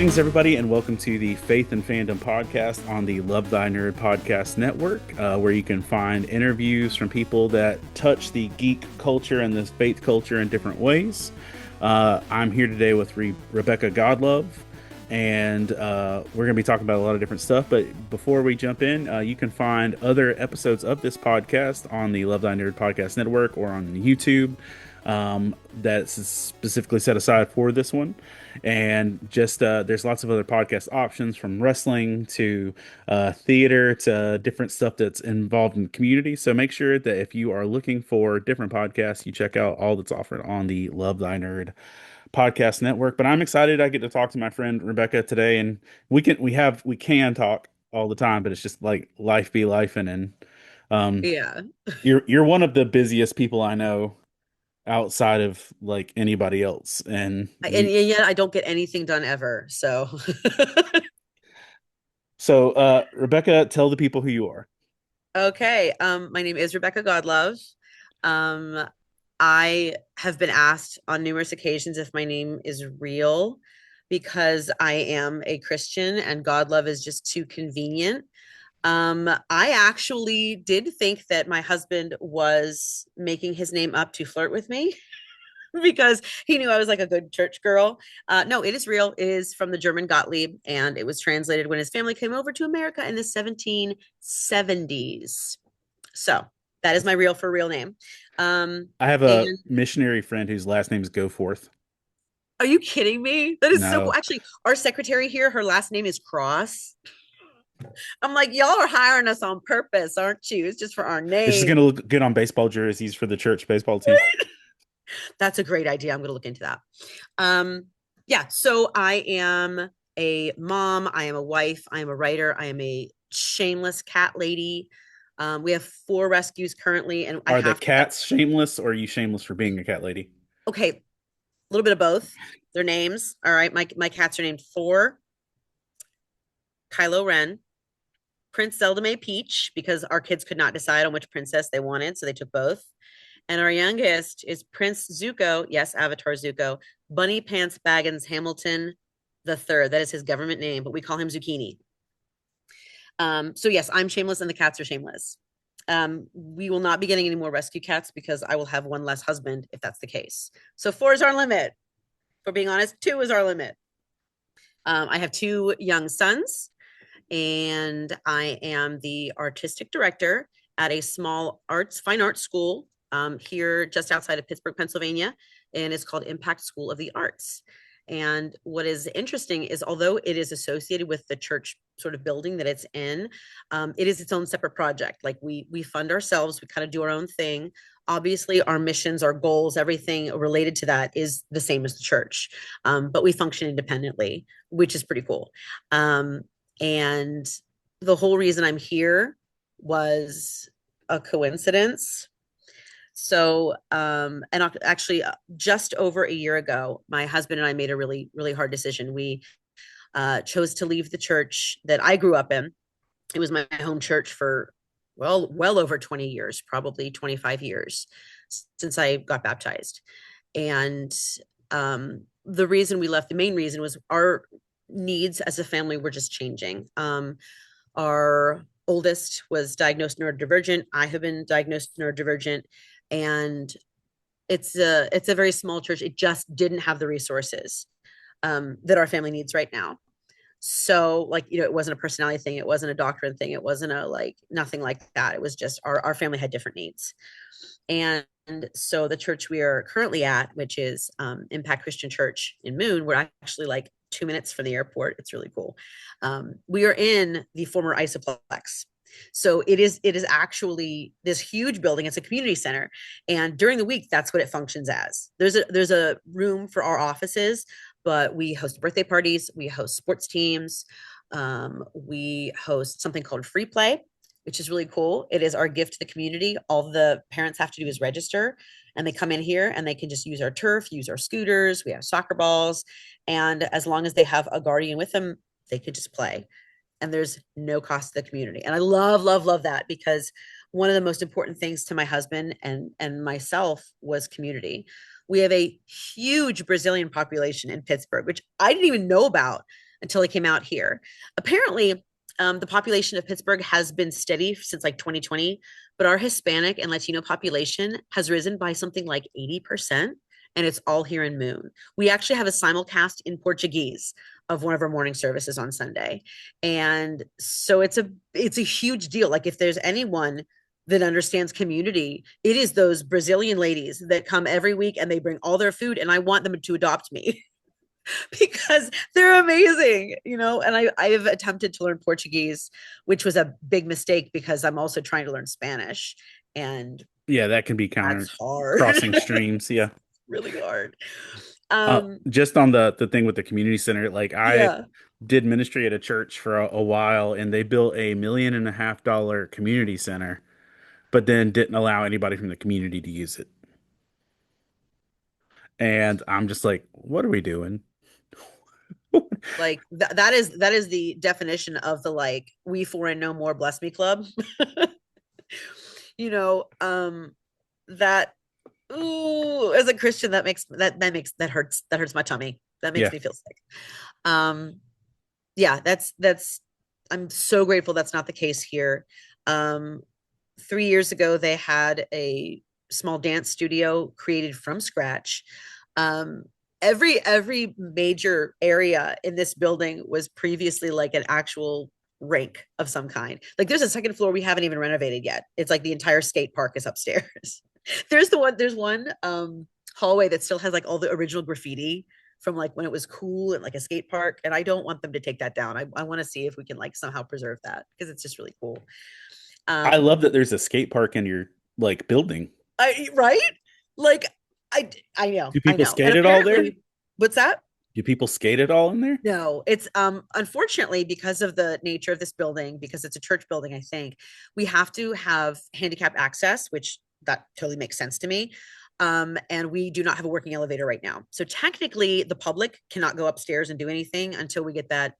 Greetings, everybody, and welcome to the Faith and Fandom podcast on the Love Thy Nerd podcast network, where you can find interviews from people that touch the geek culture and the faith culture in different ways. I'm here today with Rebecca Godlove, and we're going to be talking about a lot of different stuff. But before we jump in, you can find other episodes of this podcast on the Love Thy Nerd podcast network or on YouTube. That's specifically set aside for this one, and just there's lots of other podcast options, from wrestling to theater to different stuff that's involved in the community. So make sure that if you are looking for different podcasts, you check out all that's offered on the Love Thy Nerd podcast network. But I'm excited I get to talk to my friend Rebecca today, and we can talk all the time, but it's just like life be life, and Yeah. you're one of the busiest people I know outside of like anybody else, and And yet I don't get anything done ever. So, Rebecca, tell the people who you are. okay. My name is Rebecca Godlove. Um, I have been asked on numerous occasions if my name is real because I am a Christian and Godlove is just too convenient. I actually did think that my husband was making his name up to flirt with me. Because he knew I was like a good church girl. No, it is real. It is from the German Gottlieb, and it was translated when his family came over to America in the 1770s. So that is my real for real name. I have And a missionary friend whose last name is Goforth. are you kidding me? That is so cool. No, Actually, our secretary here, her last name is Cross. I'm like, y'all are hiring us on purpose, aren't you? It's just for our it's just name. gonna look good on baseball jerseys for the church baseball team. That's a great idea. I'm going to look into that. Um, yeah, so I am a mom, I am a wife, I am a writer, I am a shameless cat lady. We have 4 rescues currently, and I Are the have to cats shameless, or are you shameless for being a cat lady? okay, a little bit of both. Their names. All right, my cats are named Thor, Kylo Ren, Prince Zelda May Peach, because our kids could not decide on which princess they wanted, so they took both. And our youngest is Prince Zuko, yes, Avatar Zuko, Bunny Pants Baggins Hamilton the third. That is his government name, but we call him Zucchini. So yes, I'm shameless and the cats are shameless. We will not be getting any more rescue cats because I will have one less husband if that's the case. So 4 is our limit. For being honest, 2 is our limit. I have 2 young sons, and I am the artistic director at a small fine arts school here just outside of Pittsburgh, Pennsylvania, and it's called Impact School of the Arts. And what is interesting is, although it is associated with the church sort of building that it's in, it is its own separate project. Like we fund ourselves, we kind of do our own thing. Obviously, our missions, our goals, everything related to that is the same as the church, but we function independently, which is pretty cool. And the whole reason I'm here was a coincidence. So, and actually, just over a year ago, my husband and I made a really, really hard decision. We chose to leave the church that I grew up in. It was my home church for well over 20 years, probably 25 years since I got baptized. And the reason we left, the main reason was our needs as a family were just changing. Our oldest was diagnosed neurodivergent. I have been diagnosed neurodivergent, and it's a very small church. It just didn't have the resources that our family needs right now. So, like, it wasn't a personality thing, it wasn't a doctrine thing, it wasn't a like nothing like that. It was just our family had different needs. And so the church we are currently at, which is Impact Christian Church in Moon, we're actually like 2 minutes from the airport. It's really cool. We are in the former Isoplex. So it is actually this huge building. It's a community center, and during the week, that's what it functions as. There's a room for our offices, but we host birthday parties, we host sports teams, we host something called Free Play, which is really cool. It is our gift to the community. All the parents have to do is register, and they come in here and they can just use our turf, use our scooters. We have soccer balls, and as long as they have a guardian with them, they could just play, and there's no cost to the community. And I love, love, love that, because one of the most important things to my husband and myself was community. We have a huge Brazilian population in Pittsburgh, which I didn't even know about. until he came out here. Apparently, the population of Pittsburgh has been steady since like 2020, but our Hispanic and Latino population has risen by something like 80%, and it's all here in Moon. We actually have a simulcast in Portuguese of one of our morning services on Sunday. And so it's a huge deal. Like if there's anyone that understands community, it is those Brazilian ladies that come every week and they bring all their food, and I want them to adopt me. Because they're amazing, and I have attempted to learn Portuguese, which was a big mistake because I'm also trying to learn Spanish, and Yeah, that can be counter that's hard. crossing streams. Yeah. Really hard. Just on the thing with the community center, like I Yeah, did ministry at a church for a while, and they built $1.5 million community center, but then didn't allow anybody from the community to use it. And I'm just like, what are we doing? like that is the definition of the like we for and no more bless me club. you know that ooh, as a Christian, that hurts my tummy. That makes Yeah. me feel sick. Yeah, that's I'm so grateful that's not the case here. um 3 years ago they had a small dance studio created from scratch. um every major area in this building was previously like an actual rink of some kind. Like there's a second floor we haven't even renovated yet. It's like the entire skate park is upstairs. There's one hallway that still has like all the original graffiti from like when it was cool and like a skate park, and I don't want them to take that down. I want to see if we can like somehow preserve that because it's just really cool. I um love that there's a skate park in your like building. I right, like I know, Do I people know. skate And at all there? apparently, what's that? Do people skate at all in there? No, it's unfortunately because of the nature of this building, because it's a church building, I think we have to have handicap access, which that totally makes sense to me. And we do not have a working elevator right now. So technically the public cannot go upstairs and do anything until we get that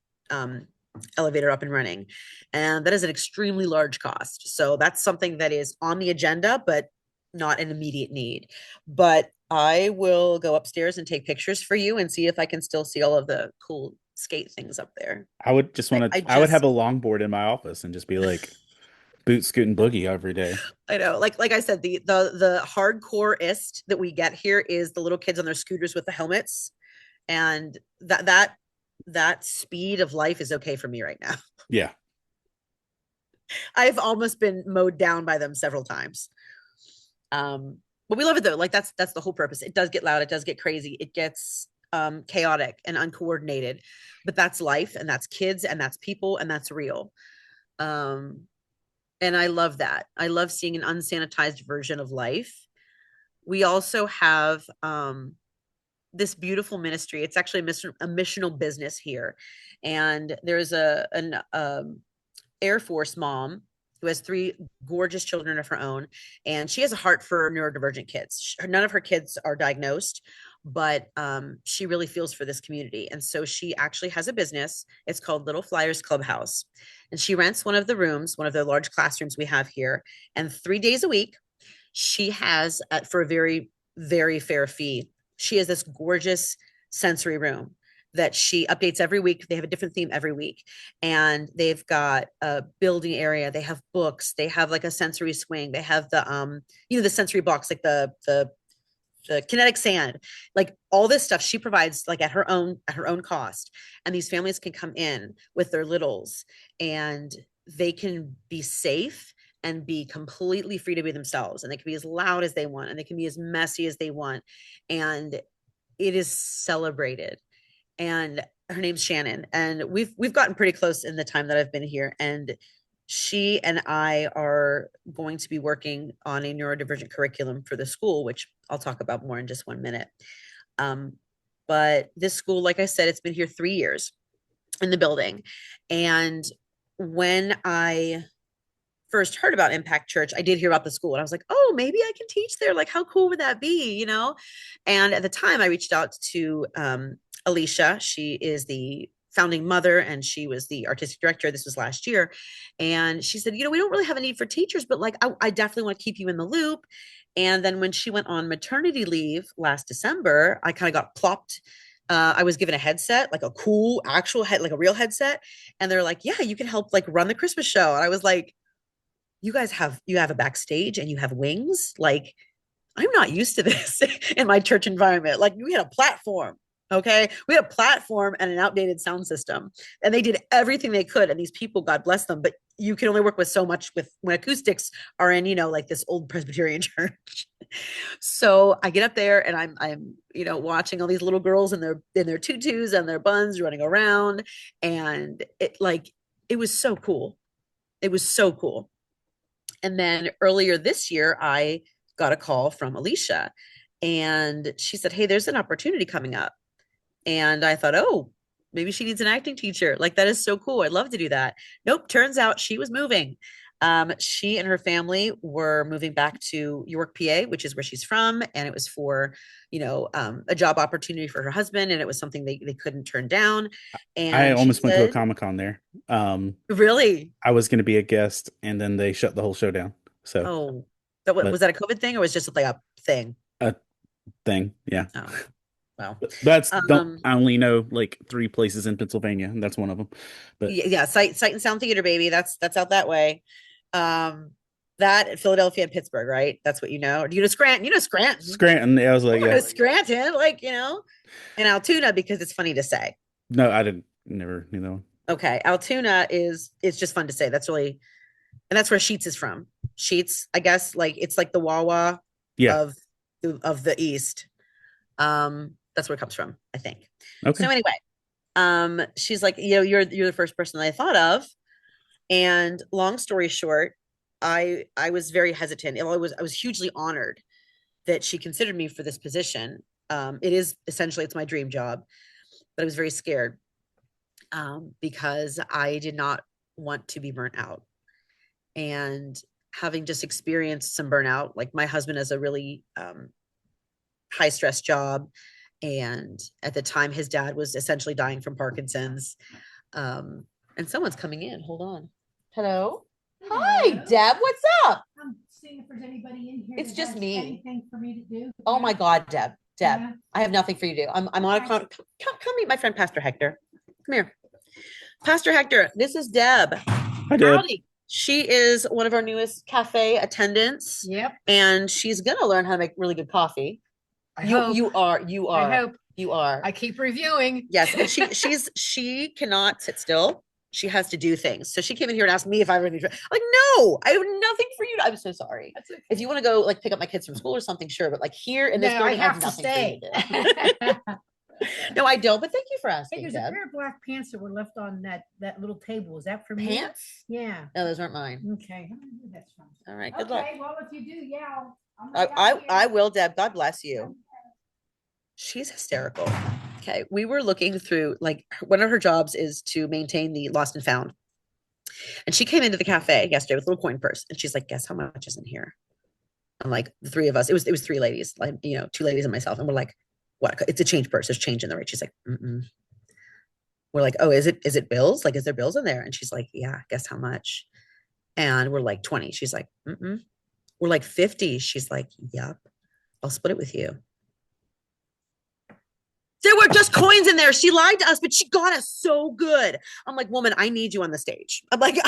elevator up and running. And that is an extremely large cost. So that's something that is on the agenda, but not an immediate need. But I will go upstairs and take pictures for you and see if I can still see all of the cool skate things up there. I would just I, want I to, I would have just a longboard in my office and just be like boot scooting boogie every day. I know, like I said, the hardcore-ist that we get here is the little kids on their scooters with the helmets, and that speed of life is okay for me right now. Yeah. I've almost been mowed down by them several times. But we love it though. Like that's the whole purpose. It does get loud, it does get crazy, it gets chaotic and uncoordinated, but that's life, and that's kids, and that's people, and that's real. Um, and I love that. I love seeing an unsanitized version of life. We also have this beautiful ministry. It's actually a missional business here, and there's an Air Force mom who has three gorgeous children of her own, and she has a heart for neurodivergent kids. None of her kids are diagnosed, but she really feels for this community, and so she actually has a business. It's called Little Flyers Clubhouse, and she rents one of the rooms, one of the large classrooms we have here, and 3 days a week she has for a very very fair fee, she has this gorgeous sensory room that she updates every week. They have a different theme every week, and they've got a building area, they have books, they have like a sensory swing, they have the sensory box, like the kinetic sand, like all this stuff she provides like at her own cost. And these families can come in with their littles, and they can be safe and be completely free to be themselves, and they can be as loud as they want, and they can be as messy as they want, and it is celebrated. And her name's Shannon, and we've gotten pretty close in the time that I've been here, and she and I are going to be working on a neurodivergent curriculum for the school, which I'll talk about more in just 1 minute. Um, but this school, like I said, it's been here 3 years in the building. And when I first heard about Impact Church, I did hear about the school, and I was like, oh, maybe I can teach there. Like, how cool would that be? And at the time, I reached out to Alicia. She is the founding mother, and she was the artistic director. This was last year. And she said, we don't really have a need for teachers, but like, I definitely want to keep you in the loop. And then when she went on maternity leave last December, I kind of got plopped I was given a headset, like a cool actual head, like a real headset. And they're like, yeah, you can help like run the Christmas show. And I was like, you have a backstage and you have wings. Like, I'm not used to this in my church environment. Like we had a platform. Okay. We had a platform and an outdated sound system. And they did everything they could. And these people, God bless them, but you can only work with so much with when acoustics are in, like this old Presbyterian church. So I get up there and I'm watching all these little girls in their tutus and their buns running around. And it was so cool. It was so cool. And then earlier this year, I got a call from Alicia and she said, hey, there's an opportunity coming up. And I thought, oh, maybe she needs an acting teacher. Like, that is so cool. I'd love to do that. Nope. Turns out she was moving. She and her family were moving back to York, PA, which is where she's from. And it was for, a job opportunity for her husband. And it was something they couldn't turn down. I And she almost went to a said, Comic-Con there. really? I was going to be a guest, and then they shut the whole show down. So, Oh, but was that a COVID thing or was just like a thing? a thing, yeah. Oh, wow. But that's don't Um, I only know like 3 places in Pennsylvania, and that's one of them. But yeah, Sight and Sound Theater, baby. That's out that way. Um, that Philadelphia and Pittsburgh, right? That's what you know. Or do you know Scranton? You know Scranton. Scranton, I was like, I yeah, know Scranton, and Altoona because it's funny to say. no, I didn't, never knew that one. Okay, Altoona is it's just fun to say. That's really, and that's where Sheets is from. Sheets, I guess, like it's like the Wawa Yeah, of the East. That's where it comes from, I think. okay. So anyway, she's like, you're the first person that I thought of. And long story short, I was very hesitant. I was hugely honored that she considered me for this position. It is essentially it's my dream job, but I was very scared because I did not want to be burnt out. And having just experienced some burnout, like my husband has a really high stress job. And at the time, his dad was essentially dying from Parkinson's. And someone's coming in. Hold on. Hello. Hi, Deb. What's up? I'm seeing if there's anybody in here. It's that just has me. Anything for me to do? Oh my God, Deb. Yeah. I have nothing for you to do. I'm on a come meet my friend Pastor Hector. Come here. Pastor Hector, this is Deb. Hi, Deb. Howdy. She is one of our newest cafe attendants. Yep. And she's gonna learn how to make really good coffee. You are. I hope. You are. I keep reviewing. Yes, and she cannot sit still. She has to do things. So she came in here and asked me if I have anything. Like, no, I have nothing for you. I'm so sorry. That's okay. If you want to go like pick up my kids from school or something, sure. But like here in this building, I have to nothing stay. for you to do. No, I don't. But thank you for Hey, asking, there's Deb. a pair of black pants that were left on that little table. Is that for me? Pants? Yeah. No, those aren't mine. Okay. That's fine. All right. Good luck. Okay. Well, if you do, yeah. I will, Deb. God bless you. She's hysterical. Okay. We were looking through like one of her jobs is to maintain the lost and found. And she came into the cafe yesterday with a little coin purse and she's like, guess how much is in here? I'm like, the three of us, it was 3 ladies, like, 2 ladies and myself. And we're like, what? It's a change purse. There's change in there, right? She's like, mm-mm. We're like, oh, is it bills? Like, is there bills in there? And she's like, yeah, guess how much? And we're like 20. She's like, mm-mm. We're like 50. She's like, yep, I'll split it with you. There were just coins in there. She lied to us, but she got us so good. I'm like, woman, I need you on the stage. I'm like,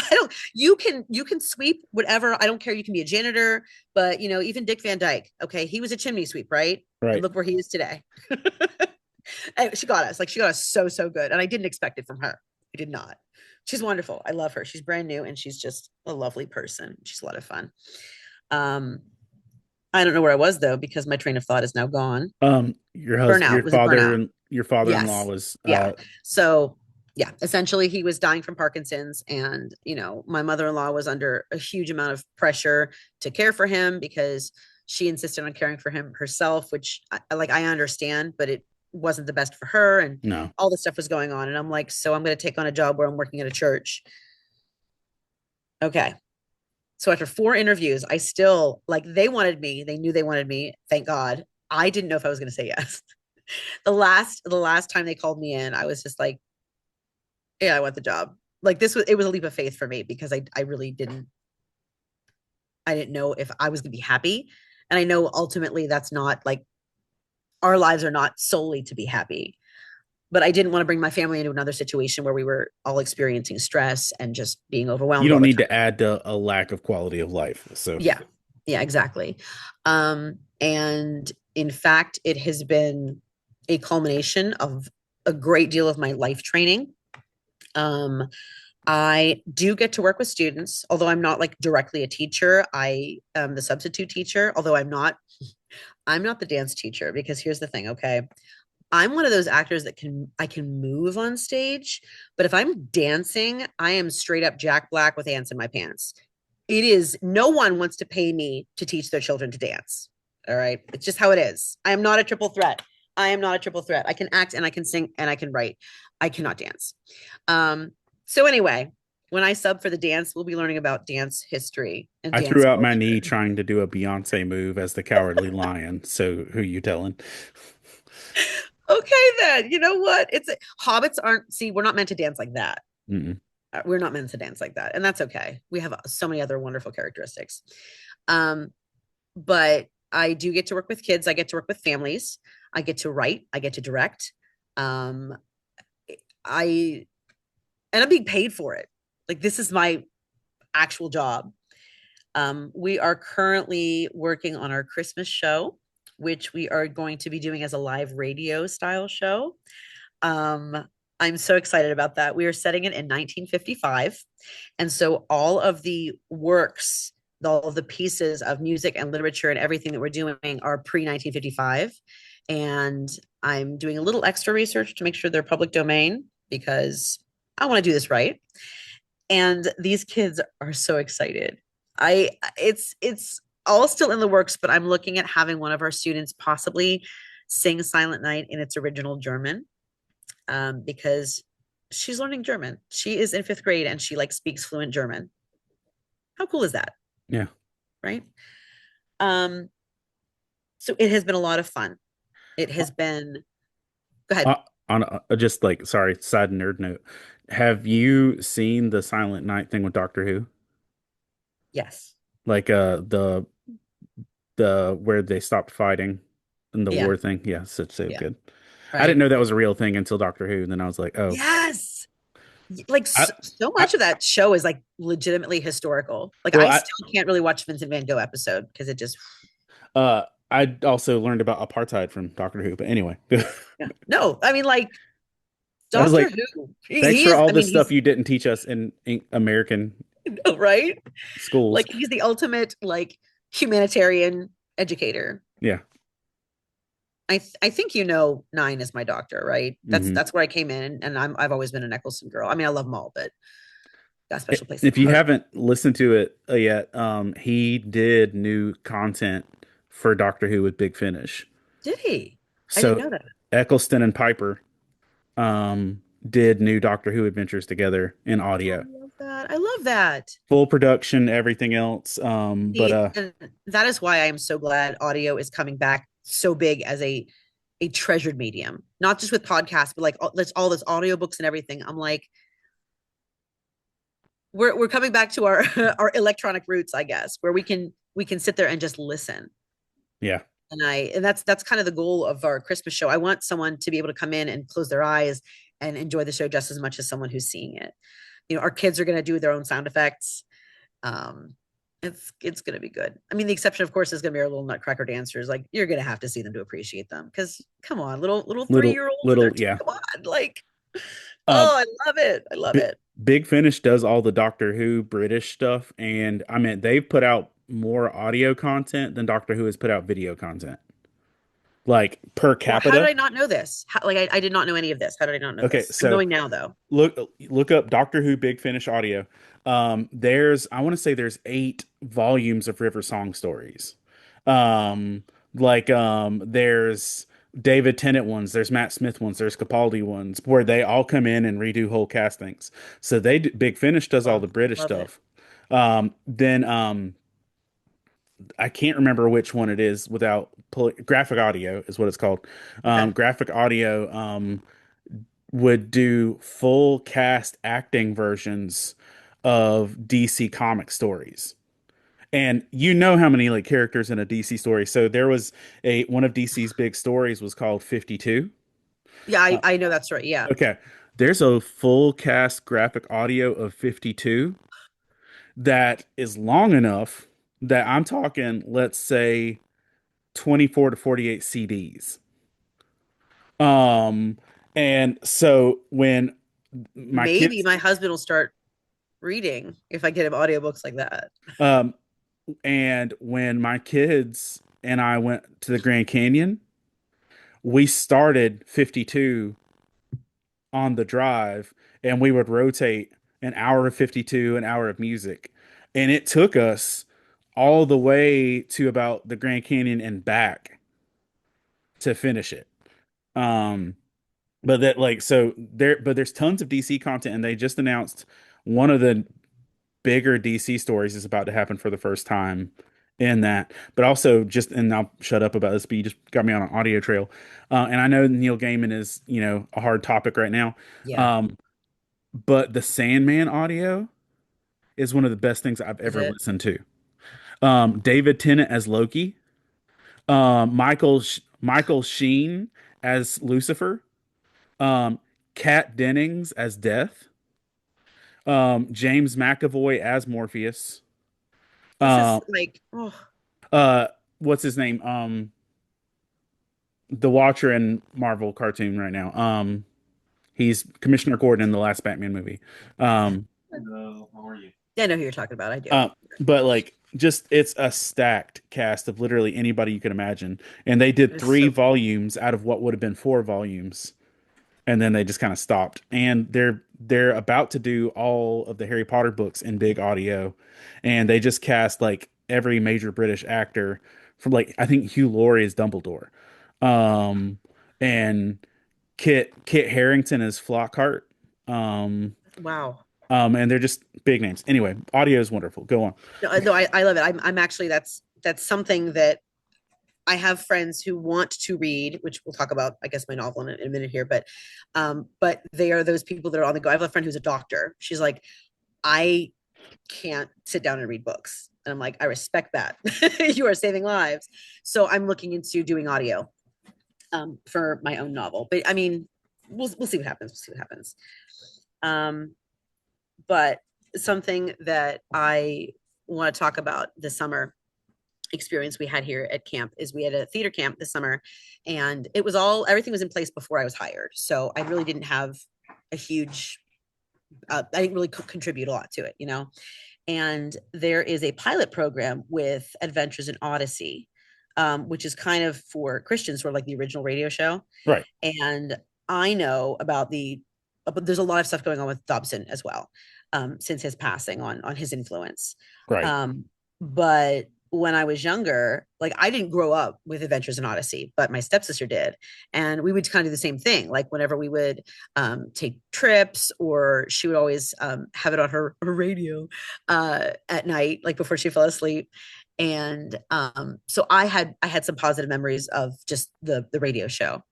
you can sweep whatever. I don't care. You can be a janitor, but even Dick Van Dyke. Okay. He was a chimney sweep, right? Right. And look where he is today. And she got us so good. And I didn't expect it from her. I did not. She's wonderful. I love her. She's brand new and she's just a lovely person. She's a lot of fun. I don't know where I was though, because my train of thought is now gone. Your husband, Burnout. Was it burnout? Your father-in-law Yes. was Yeah. So yeah, essentially he was dying from Parkinson's and, my mother-in-law was under a huge amount of pressure to care for him because she insisted on caring for him herself, which I understand, but it wasn't the best for her. And no. all this stuff was going on. And I'm like, so I'm going to take on a job where I'm working at a church. Okay. So after 4 interviews, I still they wanted me. They knew they wanted me. Thank God. I didn't know if I was going to say yes. The last time they called me in, I was just like, yeah, I want the job. Like it was a leap of faith for me because I really didn't know if I was going to be happy. And I know ultimately that's not like our lives are not solely to be happy. but I didn't want to bring my family into another situation where we were all experiencing stress and just being You overwhelmed all don't the need time. to add to a lack of quality of life. So Yeah. Yeah, exactly. And in fact, it has been a culmination of a great deal of my life training. Um, I do get to work with students, although I'm not like directly a teacher. I am the substitute teacher, although I'm not the dance teacher because here's the thing, okay? I'm one of those actors that I can move on stage, but if I'm dancing, I am straight up Jack Black with ants in my pants. It is no one wants to pay me to teach their children to dance. All right. It's just how it is. I am not a triple threat. I am not a triple threat. I can act and I can sing and I can write. I cannot dance. So anyway, when I sub for the dance, we'll be learning about dance history and I dance threw out my knee culture. trying to do a Beyonce move as the Cowardly Lion. So who you telling? Okay, then. You know what? It's hobbits aren't, see, we're not meant to dance like that. Mm-mm. We're not meant to dance like that. And that's okay. We have so many other wonderful characteristics. Um, but I do get to work with kids. I get to work with families. I get to write. I get to direct. Um, I and I'm being paid for it. Like this is my actual job. We are currently working on our Christmas show, which we are going to be doing as a live radio style show. Um, I'm so excited about that. We are setting it in 1955. And so all of the works, all of the pieces of music and literature and everything that we're doing are pre 1955. And I'm doing a little extra research to make sure they're public domain because I want to do this right. And these kids are so excited. It's all still in the works, but I'm looking at having one of our students possibly sing Silent Night in its original German, because she's learning German. She is in fifth grade and she like speaks fluent German. How cool is that? Yeah. Right. Um, so it has been a lot of fun. It has been, go ahead. On just like, sorry, side nerd note. Have you seen the Silent Night thing with Doctor Who? Yes. Like the where they stopped fighting and the Yeah. war thing? Yeah, so Yeah. good. I didn't Right. know that was a real thing until Doctor Who, and then I was like, oh, Yes. Like I, so I much of that show is like legitimately historical. Like well, I still can't really watch Vincent Van Gogh episode because it just I also learned about apartheid from Doctor Who, but anyway, yeah. No, I mean like I was Doctor like, Who. thanks He for is, all I the mean, stuff he's you didn't teach us in American right. schools. Like he's the ultimate like humanitarian educator. Yeah. I think you know Nine is my doctor, right? Hmm. That's where I came in, and I've always been an Eccleston girl. I mean, I love them all, but got a special place in If my you heart. haven't listened to it yet, he did new content for Doctor Who with Big Finish. Did he? I didn't So know that. Eccleston and Piper did new Doctor Who adventures together in Oh, audio. I love that. I love that. Full production, everything else. But And that is why I am so glad audio is coming back so big as a treasured medium, not just with podcasts, but like all this audiobooks and everything. I'm like, we're coming back to our our electronic roots, I guess, where we can sit there and just listen. yeah. And that's kind of the goal of our Christmas show. I want someone to be able to come in and close their eyes and enjoy the show just as much as someone who's seeing it. You know, our kids are going to do their own sound effects. Um, it's going to be good. I mean, the exception, of course, is going to be our little Nutcracker dancers. Like you're going to have to see them to appreciate them because come on, little Little 3-year-olds and little they're yeah. come on, like Um oh, I love it, I love B it. Big Finish does all the Doctor Who British stuff, and I mean they've put out more audio content than Doctor Who has put out video content. Like per Well, how did capita. I not know this? Like I did not know any of this. How did I not know Okay, this? I'm so knowing now though. look up Doctor Who Big Finish audio. There's I want to say there's 8 volumes of River Song stories. Um, there's David Tennant ones, there's Matt Smith ones, there's Capaldi ones, where they all come in and redo whole castings. So Big Finish does all Well, the British love it. stuff. Then I can't remember which one it is without graphic audio is what it's called. Okay. Graphic audio would do full cast acting versions of DC comic stories. And you know how many like characters in a DC story. So there was a one of DC's big stories was called 52. Yeah, I know that's right. Yeah. Okay. There's a full cast graphic audio of 52 that is long enough that I'm talking, let's say, 24 to 48 CDs. Um, and so when my Maybe kids, my husband will start reading if I get him audiobooks like that. um, and when my kids and I went to the Grand Canyon, we started 52 on the drive and we would rotate an hour of 52, an hour of music. And it took us all the way to about the Grand Canyon and back to finish it. Um, but that like so there but there's tons of DC content and they just announced one of the bigger DC stories is about to happen for the first time in that. But also just and I'll shut up about this, but you just got me on an audio trail. And I know Neil Gaiman is, a hard topic right now. Yeah. Um, but the Sandman audio is one of the best things I've Is ever it? listened to. David Tennant as Loki, Michael Sheen as Lucifer, um, Kat Dennings as Death, James McAvoy as Morpheus. This is Uh, like, oh, uh, what's his name? The Watcher in Marvel cartoon right now. He's Commissioner Gordon in the last Batman movie. Um, yeah, I know who you're talking about. I do. uh, but like, just it's a stacked cast of literally anybody you could imagine, and they did It's three so cool. volumes out of what would have been four volumes, and then they just kind of stopped. And they're about to do all of the Harry Potter books in big audio, and they just cast like every major British actor from like I think Hugh Laurie is Dumbledore, um, and Kit Harrington is Flockhart, um, Wow. and they're just big names. Anyway, audio is wonderful. Go on. No, no, I love it. I'm actually that's something that I have friends who want to read, which we'll talk about, I guess, my novel in a minute here, but they are those people that are on the go. I have a friend who's a doctor. She's like, I can't sit down and read books. And I'm like, I respect that. You are saving lives. So I'm looking into doing audio for my own novel. But I mean, we'll see what happens. We'll see what happens. Um, but something that I want to talk about this summer experience we had here at camp is we had a theater camp this summer and it was all everything was in place before I was hired, so I really didn't have a huge I didn't really contribute a lot to it, and there is a pilot program with Adventures in Odyssey, which is kind of for Christians, sort of like the original radio show. Right. And I know about but there's a lot of stuff going on with Dobson as well, since his passing on his influence. Right. But when I was younger, like I didn't grow up with Adventures in Odyssey, but my stepsister did. And we would kind of do the same thing. Like whenever we would take trips, or she would always have it on her radio at night, like before she fell asleep. And so I had some positive memories of just the radio show.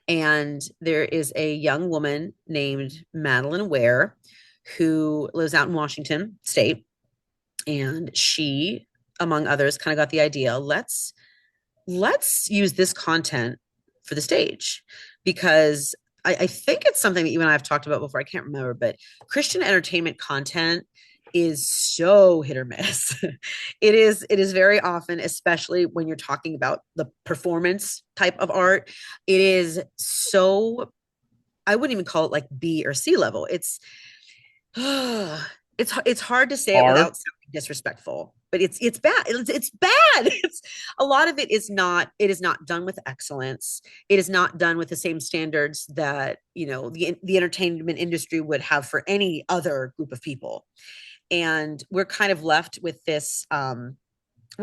And there is a young woman named Madeline Ware who lives out in Washington State. And she, among others, kind of got the idea, let's use this content for the stage, because I think it's something that you and I have talked about before. I can't remember, but Christian entertainment content is so hit or miss. It is very often, especially when you're talking about the performance type of art, it is so, I wouldn't even call it like B or C level. It's hard to say it R. without sounding disrespectful, but it's bad. It's bad. It's a lot of it is not. It is not done with excellence. It is not done with the same standards that the entertainment industry would have for any other group of people. And we're kind of left with this. Well,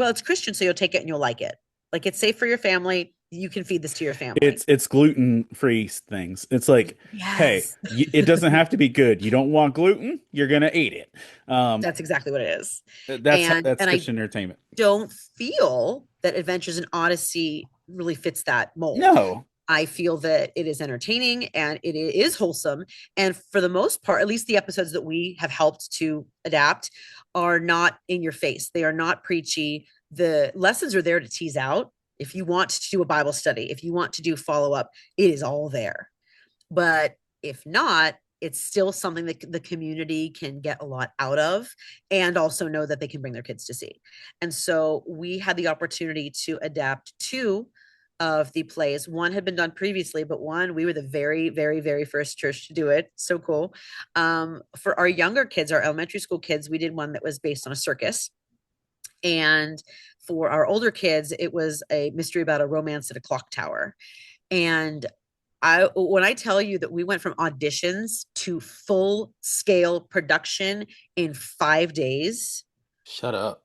it's Christian, so you'll take it and you'll like it. Like it's safe for your family. You can feed this to your family. It's gluten-free things. It's like, hey, Yes. it doesn't have to be good. You don't want gluten, you're gonna eat it. That's exactly what it is. That's And I Christian entertainment. don't feel that Adventures in Odyssey really fits that mold. No. I feel that it is entertaining and it is wholesome. And for the most part, at least the episodes that we have helped to adapt are not in your face. They are not preachy. The lessons are there to tease out. If you want to do a Bible study, if you want to do follow up, it is all there. But if not, it's still something that the community can get a lot out of and also know that they can bring their kids to see. And so we had the opportunity to adapt two of the plays. One had been done previously, but one, we were the very, very, very first church to do it. So cool. For our younger kids, our elementary school kids, we did one that was based on a circus. And for our older kids, it was a mystery about a romance at a clock tower. And when I tell you that we went from auditions to full scale production in 5 days, Shut up.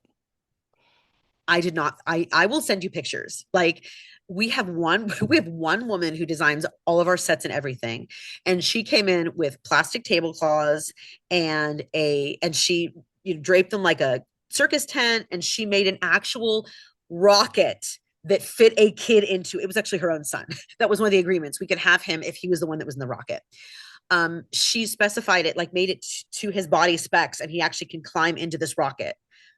I did not. I will send you pictures. Like we have one woman who designs all of our sets and everything, and she came in with plastic tablecloths and she draped them like a circus tent, and she made an actual rocket that fit a kid into. It was actually her own son. That was one of the agreements. We could have him if he was the one that was in the rocket. She specified it, like made it to his body specs, and he actually can climb into this rocket.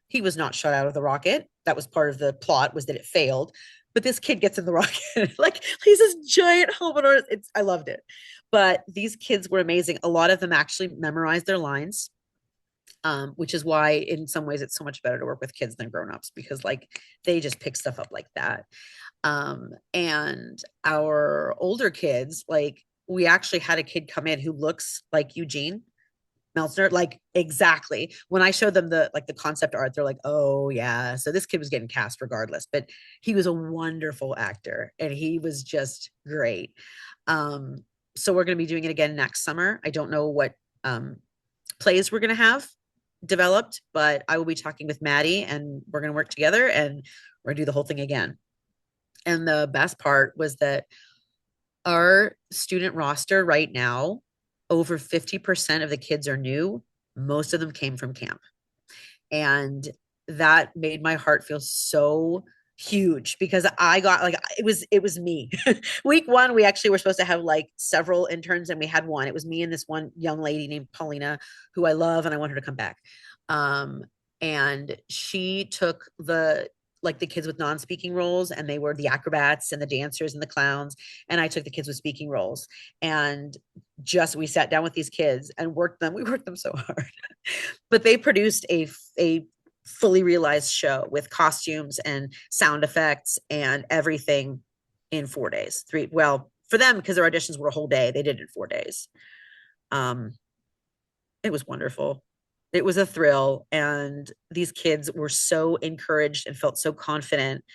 He was not shot out of the rocket. That was part of the plot, was that it failed. But this kid gets in the rocket. Like he's this giant helmet on. I loved it. But these kids were amazing. A lot of them actually memorized their lines. Which is why in some ways it's so much better to work with kids than grown-ups, because like they just pick stuff up like that. And our older kids, like we actually had a kid come in who looks like Eugene Meltzner, like exactly. When I showed them the concept art, they're like, oh yeah. So this kid was getting cast regardless, but he was a wonderful actor and he was just great. So we're going to be doing it again next summer. I don't know what plays we're going to have developed, but I will be talking with Maddie and we're going to work together and we're going to do the whole thing again. And the best part was that our student roster right now, over 50% of the kids are new. Most of them came from camp. And that made my heart feel so huge because I got like it was me. Week one, we actually were supposed to have like several interns and we had one. It was me and this one young lady named Paulina, who I love and I want her to come back. And she took the kids with non-speaking roles, and they were the acrobats and the dancers and the clowns, and I took the kids with speaking roles. And just we sat down with these kids and worked them. We worked them so hard. But they produced a fully realized show with costumes and sound effects and everything in 4 days. Well, for them, because their auditions were a whole day, they did it in 4 days. It was wonderful. It was a thrill, and these kids were so encouraged and felt so confident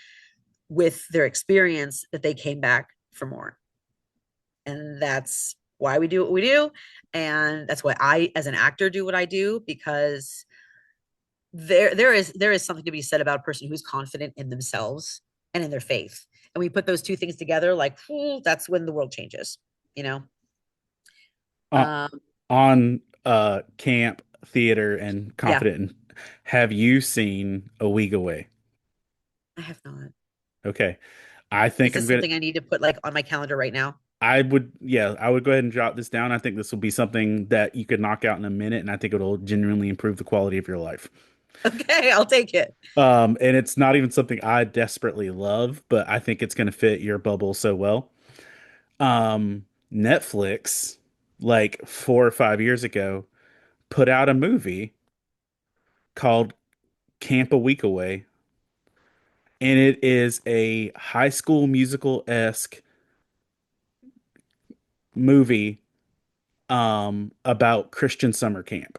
with their experience that they came back for more. And that's why we do what we do, and that's why I as an actor do what I do, because there is something to be said about a person who's confident in themselves and in their faith, and we put those two things together, like that's when the world changes, you know. On camp theater and Yeah, confident, have you seen A Week Away? I have not. Okay, I Is think this I'm gonna. something I need to put like on my calendar right now? I would, yeah, I would go ahead and jot this down. I think this will be something that you could knock out in a minute, and I think it'll genuinely improve the quality of your life. Okay, I'll take it. And it's not even something I desperately love, but I think it's going to fit your bubble so well. Netflix, like 4 or 5 years ago, put out a movie called Camp a Week Away, and it is a High School Musical-esque movie about Christian summer camp.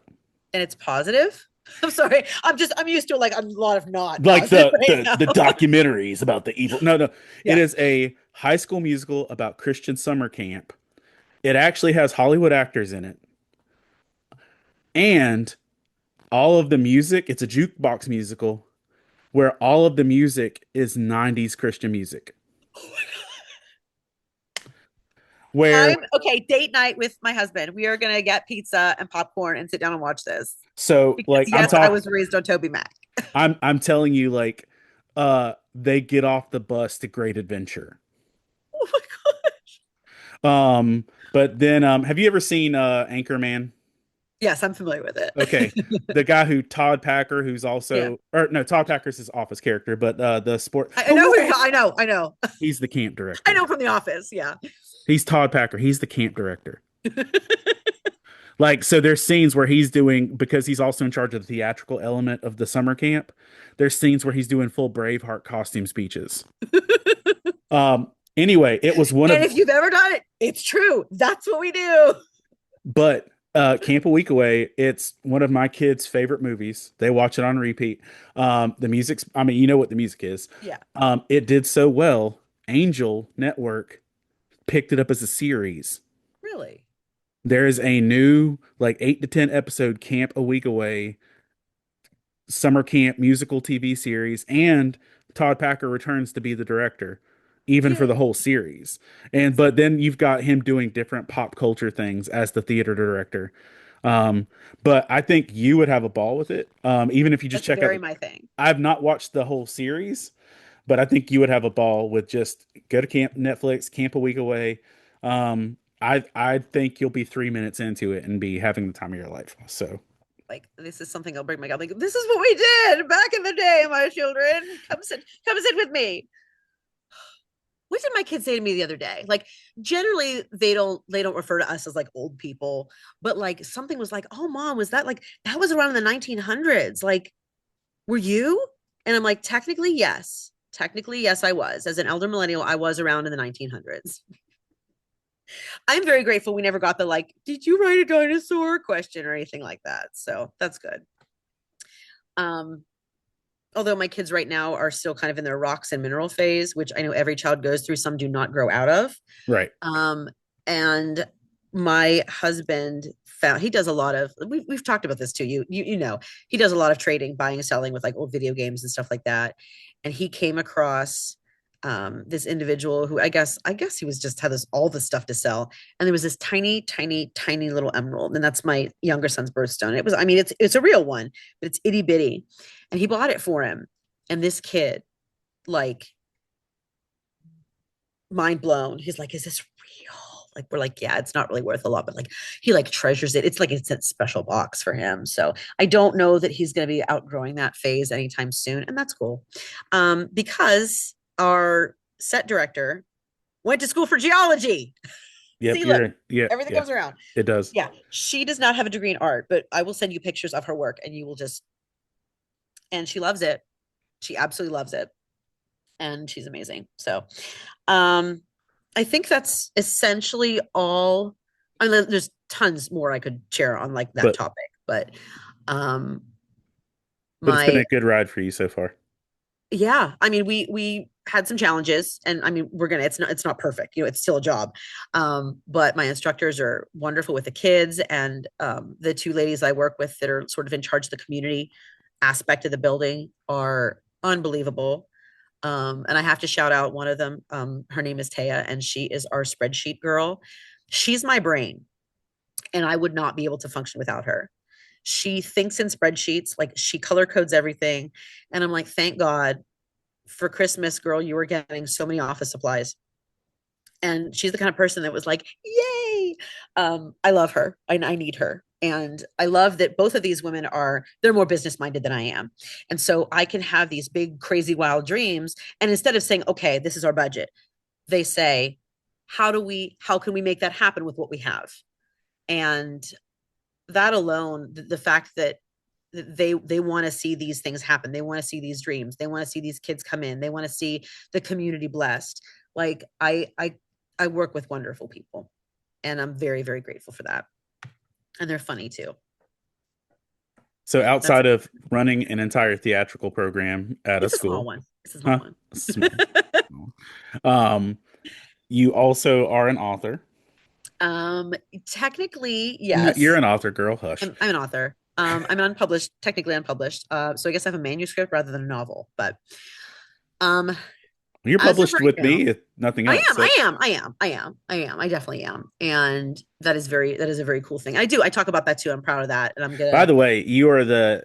And it's positive. I'm sorry. I'm used to like a lot of not Like positive the right the now. the documentaries about the evil. No, no. It Yeah. is a High School Musical about Christian summer camp. It actually has Hollywood actors in it. And all of the music, it's a jukebox musical where all of the music is 90s Christian music. Where I'm okay. Date night with my husband. We are gonna get pizza and popcorn and sit down and watch this. so Because like yes, I was raised on Toby Mac. I'm telling you, like they get off the bus to Great Adventure. Oh my god. But then have you ever seen Anchorman? Yes, I'm familiar with Okay, it. the guy who Todd Packer, who's Yeah. also, or no, Todd Packer's his office character, but the sport. I know I know. He's the camp I director. know from The Office. Yeah. He's Todd Packer. He's the camp director. Like, so there's scenes where he's doing, because he's also in charge of the theatrical element of the summer camp. There's scenes where he's doing full Braveheart costume speeches. Anyway, it was one And of, if you've ever done it, it's true. That's what we do. but Camp a Week Away, it's one of my kids' favorite movies. They watch it on repeat. The music's, I mean, you know what the music is. Yeah. It did so well. Angel Network picked it up as a series. Really? There is a new, like, 8 to 10 episode Camp a Week Away summer camp musical TV series, and Todd Packer returns to be the director, even for the Yay. whole series. And but then you've got him doing different pop culture things as the theater director. Um, but I think you would have a ball with it. Even if you just That's check out. very my thing. I've not watched the whole series, but I think you would have a ball with just go to camp Netflix, Camp a Week Away. I think you'll be 3 minutes into it and be having the time of your life. So Like, this is something I'll bring my God. Like, this is what we did back in the day, my children. Come sit with me. What did my kids say to me the other day? Like, generally they don't refer to us as like old people, but like something was like, oh mom, was that like that was around in the 1900s? Like, were you? And I'm like, technically, yes. Technically, yes, I was. As an elder millennial, I was around in the 1900s. I'm very grateful we never got the like, did you write a dinosaur question or anything like that. So that's good. Um, although my kids right now are still kind of in their rocks and mineral phase, which I know every child goes through, some do not grow out of. right. And my husband found he does a lot of we've talked about this too. You know, he does a lot of trading, buying and selling with like old video games and stuff like that. And he came across this individual who I guess he was just had this all the stuff to sell. And there was this tiny, tiny, tiny little emerald. And that's my younger son's birthstone. It was, I mean, it's a real one, but it's itty bitty. And he bought it for him. And this kid, like, mind blown. He's like, is this real? Like, we're like, yeah, it's not really worth a lot, but like he like treasures it. It's like it's a special box for him. So I don't know that he's going to be outgrowing that phase anytime soon. And that's cool. Because our set director went to school for geology. Yep. See, look, Yeah. everything Yeah. comes around. It does. Yeah. She does not have a degree in art, but I will send you pictures of her work and you will just, and she loves it. She absolutely loves it. And she's amazing. So, um, I think that's essentially all. I mean, there's tons more I could share on like that But topic, but um, but it's been my a good ride for you so far. yeah, I mean, we had some challenges, and I mean, we're gonna. It's not perfect, you know. It's still a job, but my instructors are wonderful with the kids, and the two ladies I work with that are sort of in charge of the community aspect of the building are unbelievable. And I have to shout out one of them. Her name is Taya, and she is our spreadsheet girl. She's my brain, and I would not be able to function without her. She thinks in spreadsheets, like she color codes everything. And I'm like, thank God for Christmas, girl, you were getting so many office supplies. And she's the kind of person that was like, yay. I love her. I need her. And I love that both of these women they're more business minded than I am. And so I can have these big, crazy, wild dreams. And instead of saying, okay, this is our budget, they say, how can we make that happen with what we have? And that alone, the fact that they want to see these things happen, they want to see these dreams, they want to see these kids come in, they want to see the community blessed. Like I work with wonderful people, and I'm very, very grateful for that. And they're funny too. So That's outside of running an entire theatrical program at a it's a small school, one. It's a small huh? one. Small. Um, you also are an author. um, Technically, You're yes. an author, girl. Hush. I'm an author. I'm unpublished, technically unpublished. So I guess I have a manuscript rather than a novel. But um, You're as of published right with now, me, if nothing I else. am, So, I am, I am, I am, I am. I definitely am. And that is a very cool thing. I talk about that too. I'm proud of that. And I'm by gonna the way, you are the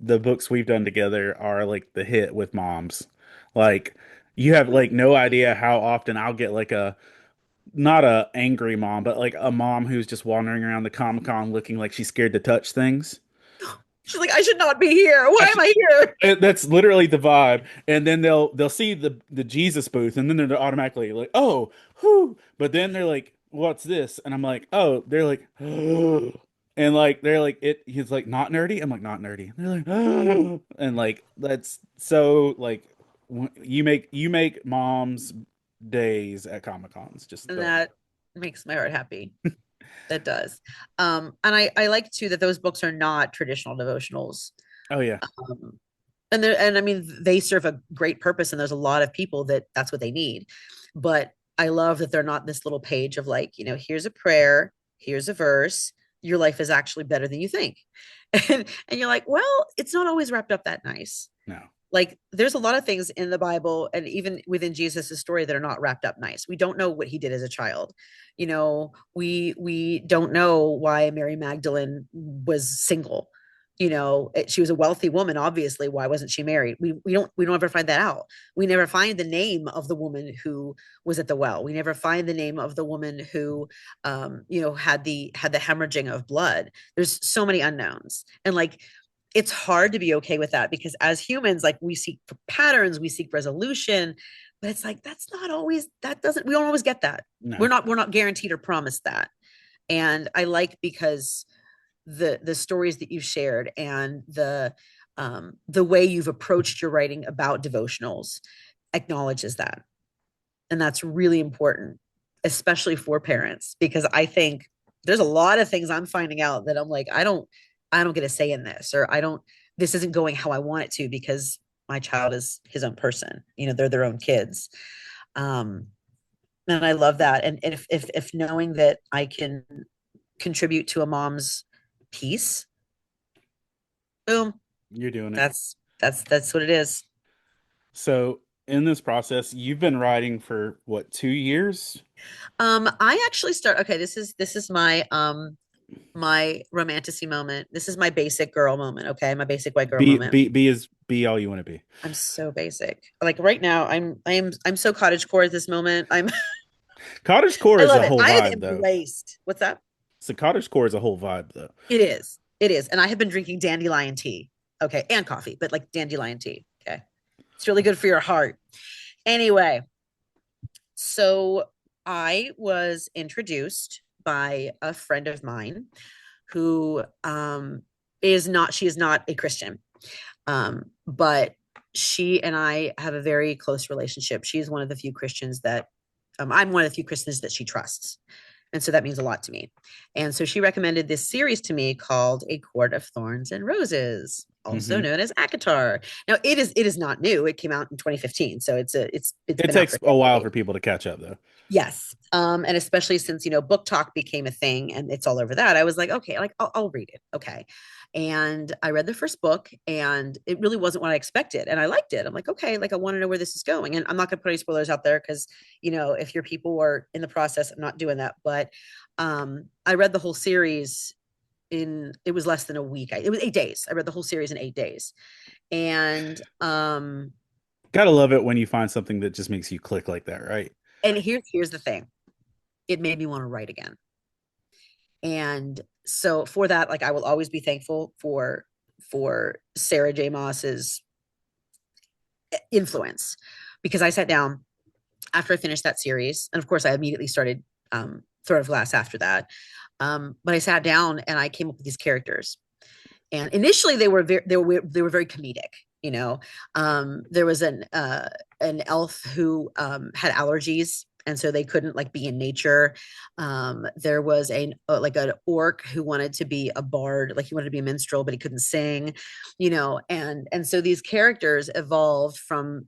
books we've done together are like the hit with moms. Like, you have like no idea how often I'll get like a not a angry mom, but like a mom who's just wandering around the Comic-Con looking like she's scared to touch things. She's like, I should not be here. I Why am should, I here? that's literally the vibe. And then they'll see the Jesus booth, and then they're automatically like, oh, whoo. But then they're like, what's this? And I'm like, oh, they're like, and like they're like it. He's like, not nerdy. I'm like, not nerdy. They're like, and like that's so like you make mom's days at Comic Cons. Just And that makes my heart happy. That does. And I like too that those books are not traditional devotionals. oh yeah, Um, and I mean they serve a great purpose, and there's a lot of people that's what they need. But I love that they're not this little page of like, here's a prayer, here's a verse, your life is actually better than you think. And you're like, well, it's not always wrapped up that nice. no, Like there's a lot of things in the Bible and even within Jesus' story that are not wrapped up nice. We don't know what he did as a child. We don't know why Mary Magdalene was single. She was a wealthy woman, obviously. Why wasn't she married? We don't ever find that out. We never find the name of the woman who was at the well. We never find the name of the woman who had the hemorrhaging of blood. There's so many unknowns. And like it's hard to be okay with that because as humans, like we seek patterns, we seek resolution, but it's like we don't always get that. no. We're not guaranteed or promised that. And I like because the stories that you've shared and the way you've approached your writing about devotionals acknowledges that. And that's really important, especially for parents, because I think there's a lot of things I'm finding out that I'm like, I don't get a say in this, or this isn't going how I want it to because my child is his own person. They're their own kids. And I love that. And if knowing that I can contribute to a mom's peace, boom, You're doing it. that's what it is. So in this process, you've been writing for what, 2 years? I actually okay, this is my romanticy moment. This is my basic girl moment. Okay. My basic white girl moment. Be all you want to be. I'm so basic. Like right now, I'm so cottagecore at this moment. Cottagecore I is love a it. whole I have vibe, though. embraced. What's that? So cottagecore is a whole vibe, though. It is. It is. And I have been drinking dandelion tea. Okay. And coffee, but like dandelion tea. Okay. It's really good for your heart. Anyway, so I was introduced by a friend of mine who she is not a Christian. But she and I have a very close relationship. She's one of the few Christians that I'm one of the few Christians that she trusts. And so that means a lot to me. And so she recommended this series to me called A Court of Thorns and Roses, also known as ACOTAR. Now it is not new. It came out in 2015. So it's It been takes out for a while for people to catch up, though. Yes. And especially since, Book Talk became a thing and it's all over that, I was like, okay, like I'll read it. Okay. And I read the first book and it really wasn't what I expected. And I liked it. I'm like, okay, like I want to know where this is going. And I'm not going to put any spoilers out there because, if your people are in the process, I'm not doing that. But I read the whole series it was less than a week. It was 8 days. I read the whole series in 8 days. And Gotta love it when you find something that just makes you click like that, right? and here's the thing. It made me want to write again. And so for that, like I will always be thankful for Sarah J. Maas's influence, because I sat down after I finished that series, and of course I immediately started Throne of Glass after that. But I sat down and I came up with these characters, and initially they were very comedic. There was an elf who had allergies, and so they couldn't like be in nature. There was an orc who wanted to be a bard, like he wanted to be a minstrel, but he couldn't sing. And so these characters evolved from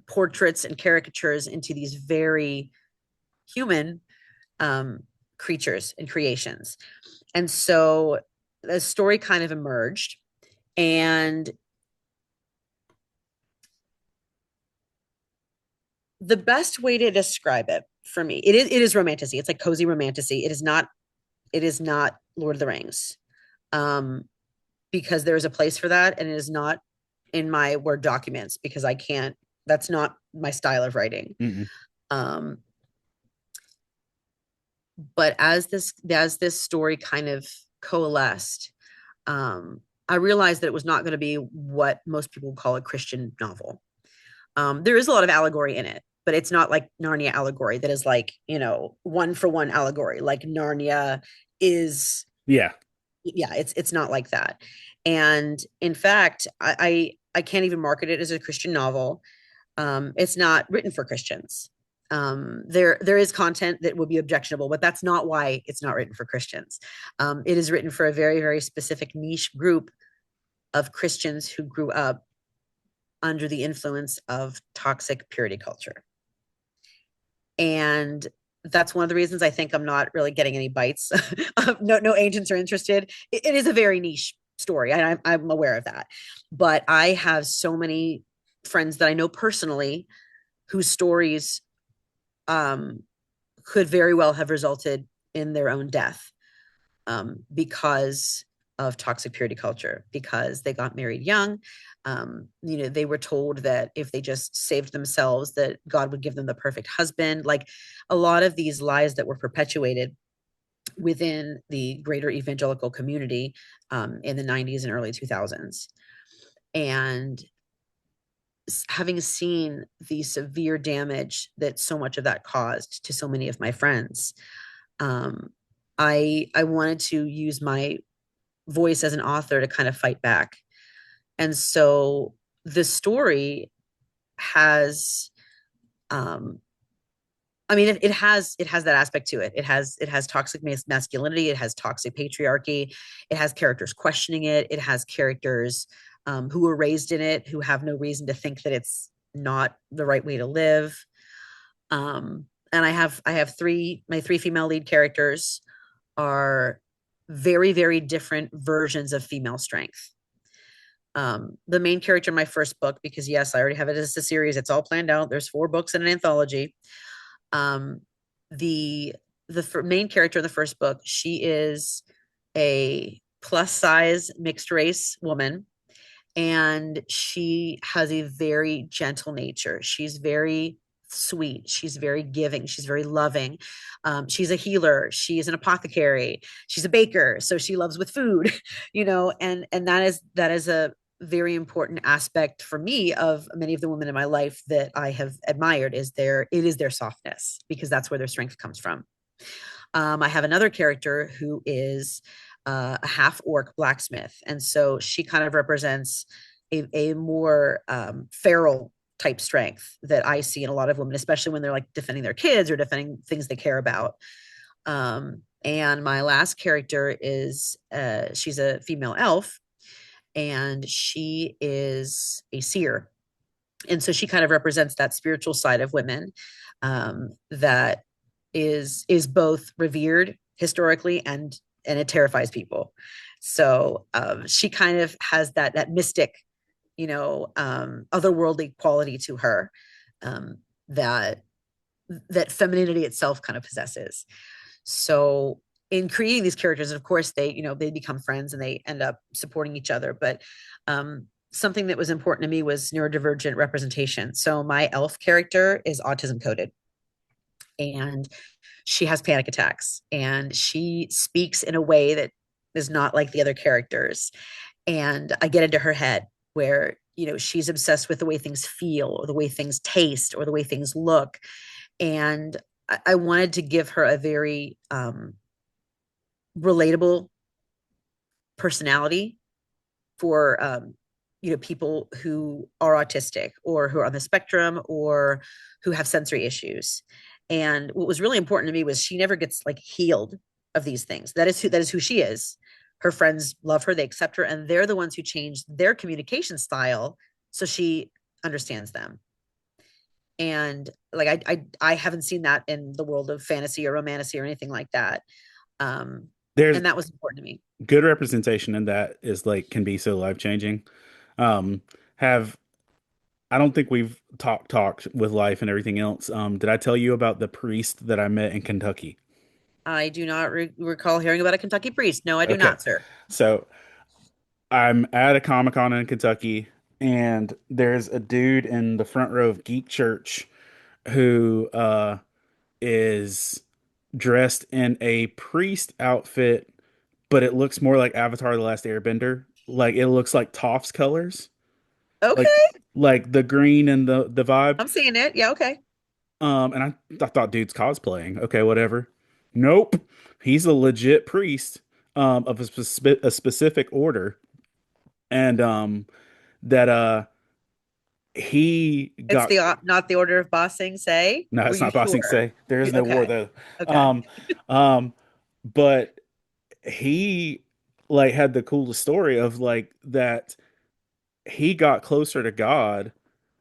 portraits and caricatures into these very human creatures and creations. And so the story kind of emerged, and the best way to describe it for me, it is romantasy. It's like cozy romantasy. It is not Lord of the Rings, because there is a place for that, and it is not in my Word documents because I can't. That's not my style of writing. Mm-mm. But as this story kind of coalesced, I realized that it was not going to be what most people call a Christian novel. There is a lot of allegory in it, but it's not like Narnia allegory that is like, one for one allegory. Like Narnia is, Yeah. yeah, it's not like that. And in fact, I can't even market it as a Christian novel. It's not written for Christians. There is content that would be objectionable, but that's not why it's not written for Christians. It is written for a very, very specific niche group of Christians who grew up under the influence of toxic purity culture. And that's one of the reasons I think I'm not really getting any bites. No agents are interested. It is a very niche story. I'm aware of that. But I have so many friends that I know personally whose stories could very well have resulted in their own death, because of toxic purity culture, because they got married young. They were told that if they just saved themselves, that God would give them the perfect husband. Like a lot of these lies that were perpetuated within the greater evangelical community, in the 90s and early 2000s. And having seen the severe damage that so much of that caused to so many of my friends, um, I wanted to use my voice as an author to kind of fight back. And so the story has, um, I mean, it has that aspect to it. It has toxic masculinity. It has toxic patriarchy. It has characters questioning it. It has characters, who were raised in it, who have no reason to think that it's not the right way to live. And I have my three female lead characters are very, very different versions of female strength. The main character in my first book, because yes, I already have it as a series, it's all planned out. There's 4 books in an anthology. Um, the main character in the first book, she is a plus size mixed race woman, and she has a very gentle nature. She's very sweet. She's very giving. She's very loving. She's a healer. She's an apothecary. She's a baker, so she loves with food, and that is a very important aspect for me of many of the women in my life that I have admired. It is their softness, because that's where their strength comes from. I have another character who is a half orc blacksmith. And so she kind of represents a more feral type strength that I see in a lot of women, especially when they're like defending their kids or defending things they care about. And my last character is she's a female elf, and she is a seer. And so she kind of represents that spiritual side of women, that is both revered historically, and it terrifies people. So she kind of has that mystic, otherworldly quality to her, um, that that femininity itself kind of possesses. So in creating these characters, of course, they become friends and they end up supporting each other. But something that was important to me was neurodivergent representation. So my elf character is autism coded, and she has panic attacks, and she speaks in a way that is not like the other characters. And I get into her head where, she's obsessed with the way things feel, or the way things taste, or the way things look. And I wanted to give her a very relatable personality for, people who are autistic, or who are on the spectrum, or who have sensory issues. And what was really important to me was she never gets like healed of these things. That is who she is. Her friends love her, they accept her, and they're the ones who change their communication style so she understands them. And like I haven't seen that in the world of fantasy or romantasy or anything like that. Um, There's and that was important to me. good representation in that is like can be so life changing. Have I don't think we've talked with life and everything else. Did I tell you about the priest that I met in Kentucky? I do not recall hearing about a Kentucky priest. No, I do Okay. not, sir. So I'm at a Comic Con in Kentucky, and there's a dude in the front row of Geek Church who is dressed in a priest outfit, but it looks more like Avatar: The Last Airbender. Like it looks like Toph's colors, like Okay. like the green and the vibe. I'm seeing it. Yeah. Okay. And I thought dude's cosplaying. Okay, whatever. Nope, he's a legit priest of a specific order, and that he It's got. not the order of bossing, say. No, Were it's you not Bossing sure? Say. There is no war Okay. though. Okay. Um, um, but he like had the coolest story of like that he got closer to God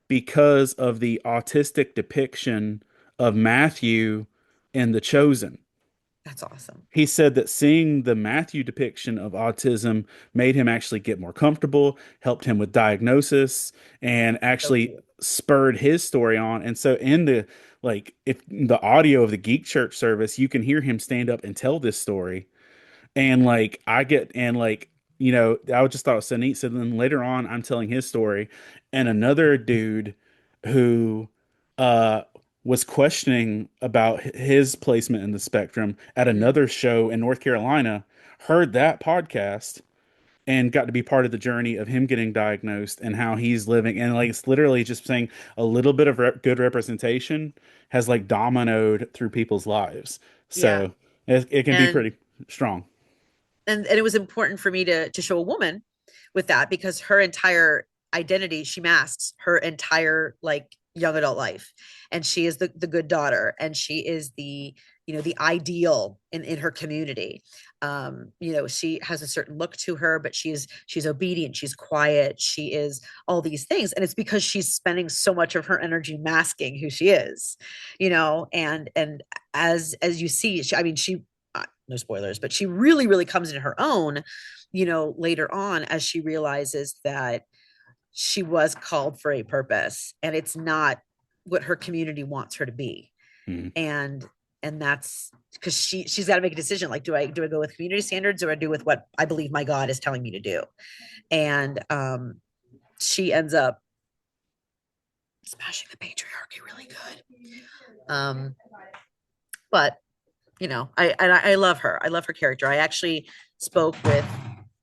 because of the autistic depiction of Matthew in The Chosen. That's awesome. He said that seeing the Matthew depiction of autism made him actually get more comfortable, helped him with diagnosis, and So actually cute. spurred his story on. And so in the like if the audio of the Geek Church service, you can hear him stand up and tell this story. And like I get and like I just thought it was so neat. So then later on, I'm telling his story, and another dude who uh was questioning about his placement in the spectrum at Mm. another show in North Carolina heard that podcast and got to be part of the journey of him getting diagnosed and how he's living. And like it's literally just saying a little bit of good representation has like dominoed through people's lives. Yeah. So it can be And pretty strong. and it was important for me to show a woman with that because her entire identity, she masks her entire like young adult life, and she is the good daughter, and she is the the ideal in her community. She has a certain look to her, but she's obedient, she's quiet, she is all these things, and it's because she's spending so much of her energy masking who she is. And as you see, she no spoilers, but she really comes into her own, later on as she realizes that she was called for a purpose and it's not what her community wants her to be. Mhm. And that's because she's got to make a decision. Like, do I go with community standards or I do with what I believe my God is telling me to do? And she ends up smashing the patriarchy really good. But I love her. I love her character. I actually spoke with.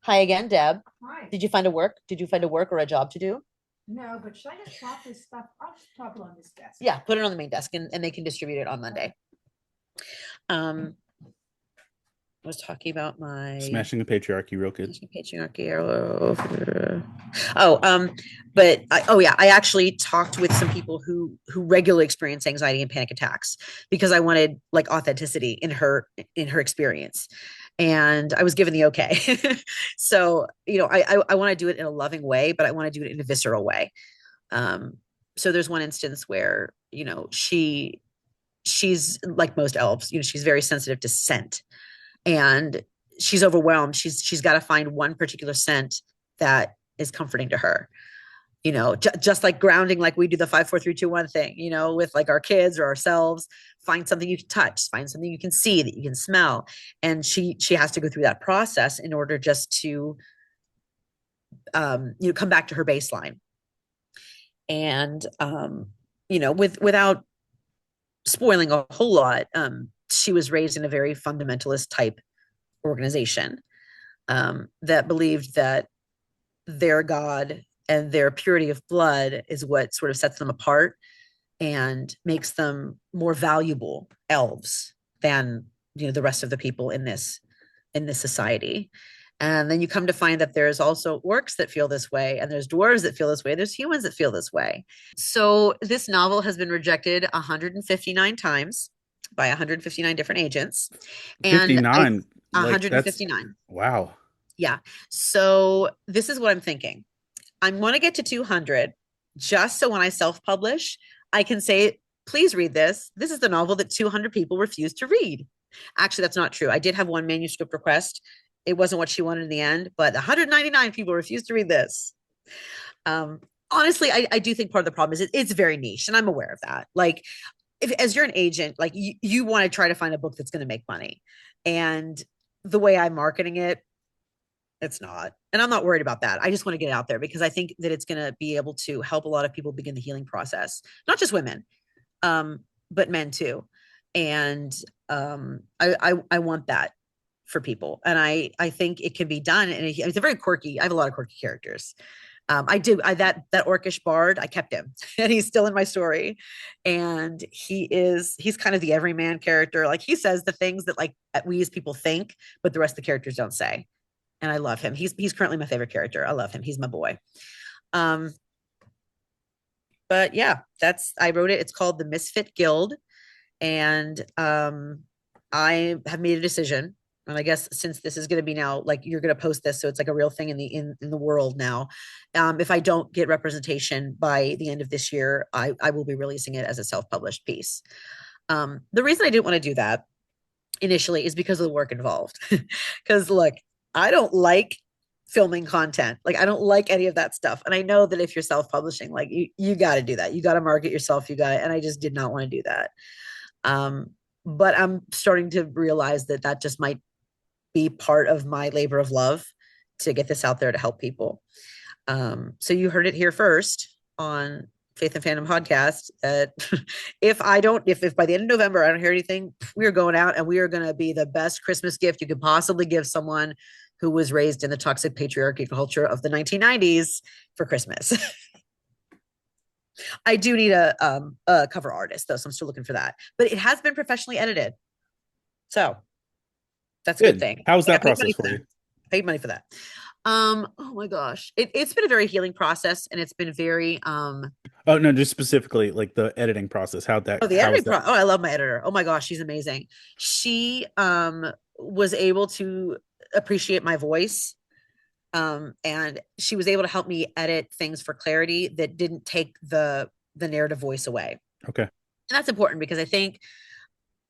Hi again, Deb. Hi. Did you find a work? Did you find a work or a job to do? No, but should I just drop this stuff? I'll just drop it on this desk. Yeah, put it on the main desk and they can distribute it on Monday. I was talking about my Smashing the patriarchy real good. patriarchy. I actually talked with some people who regularly experience anxiety and panic attacks because I wanted like authenticity in her experience, and I was given the okay. So I want to do it in a loving way, but I want to do it in a visceral way. So there's one instance where she's like most elves, she's very sensitive to scent, and she's overwhelmed. She's got to find one particular scent that is comforting to her. Just like grounding, like we do the 5 4 3 2 1 thing. With like our kids or ourselves. Find something you can touch. Find something you can see that you can smell. And she has to go through that process in order just to come back to her baseline. And without spoiling a whole lot, she was raised in a very fundamentalist type organization that believed that their God and their purity of blood is what sort of sets them apart and makes them more valuable elves than the rest of the people in this society. And then you come to find that there's also orcs that feel this way, and there's dwarves that feel this way, there's humans that feel this way. So this novel has been rejected 159 times by 159 different agents. And 59, like that's 159. wow. Yeah. So this is what I'm thinking. I want to get to 200 just so when I self-publish, I can say, please read this. This is the novel that 200 people refused to read. Actually, that's not true. I did have one manuscript request. It wasn't what she wanted in the end, but 199 people refused to read this. Honestly, I do think part of the problem is it's very niche, and I'm aware of that. Like, as you're an agent, like you want to try to find a book that's going to make money. And the way I'm marketing it, it's not. And I'm not worried about that. I just want to get it out there because I think that it's going to be able to help a lot of people begin the healing process, not just women, but men too. And I want that for people, and I think it can be done. And it's a very quirky. I have a lot of quirky characters. That orcish bard, I kept him, and he's still in my story. And he's kind of the everyman character. Like, he says the things that like we as people think, but the rest of the characters don't say. And I love him. He's currently my favorite character. I love him. He's my boy. But yeah, I wrote it. It's called the Misfit Guild. And I have made a decision. And I guess since this is going to be now, like, you're going to post this, so it's like a real thing in the world now. If I don't get representation by the end of this year, I will be releasing it as a self-published piece. The reason I didn't want to do that initially is because of the work involved. Because look, I don't like filming content. Like, I don't like any of that stuff. And I know that if you're self-publishing, like, you got to do that. You got to market yourself. And I just did not want to do that. But I'm starting to realize that just might be part of my labor of love to get this out there to help people. So you heard it here first on Faith and Fandom podcast, that if by the end of November, I don't hear anything, we are going out and we are going to be the best Christmas gift you could possibly give someone who was raised in the toxic patriarchy culture of the 1990s for Christmas. I do need a cover artist though, so I'm still looking for that. But it has been professionally edited, so that's a good thing. How was that process for you? Paid money for that. Oh my gosh, it's been a very healing process, and it's been very. Oh no, just specifically like the editing process. How'd that? Oh, the editing process. Oh, I love my editor. Oh my gosh, she's amazing. She was able to appreciate my voice. And she was able to help me edit things for clarity that didn't take the narrative voice away. Okay. And that's important because I think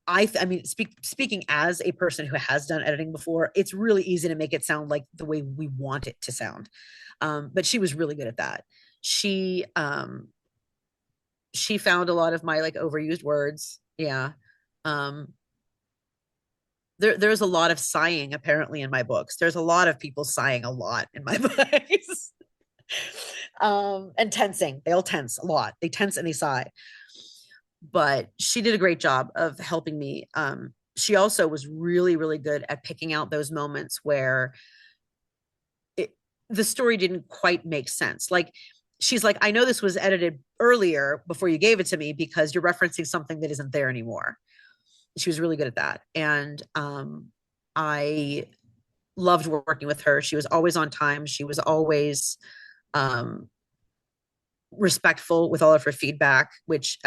I mean, speaking as a person who has done editing before, it's really easy to make it sound like the way we want it to sound. But she was really good at that. She found a lot of my like overused words. Yeah. There's a lot of sighing apparently in my books. There's a lot of people sighing a lot in my books. And tensing. They all tense a lot. They tense and they sigh. But she did a great job of helping me. She also was really, really good at picking out those moments where the story didn't quite make sense. Like, she's like, I know this was edited earlier before you gave it to me because you're referencing something that isn't there anymore. She was really good at that. And I loved working with her. She was always on time. She was always respectful with all of her feedback, which,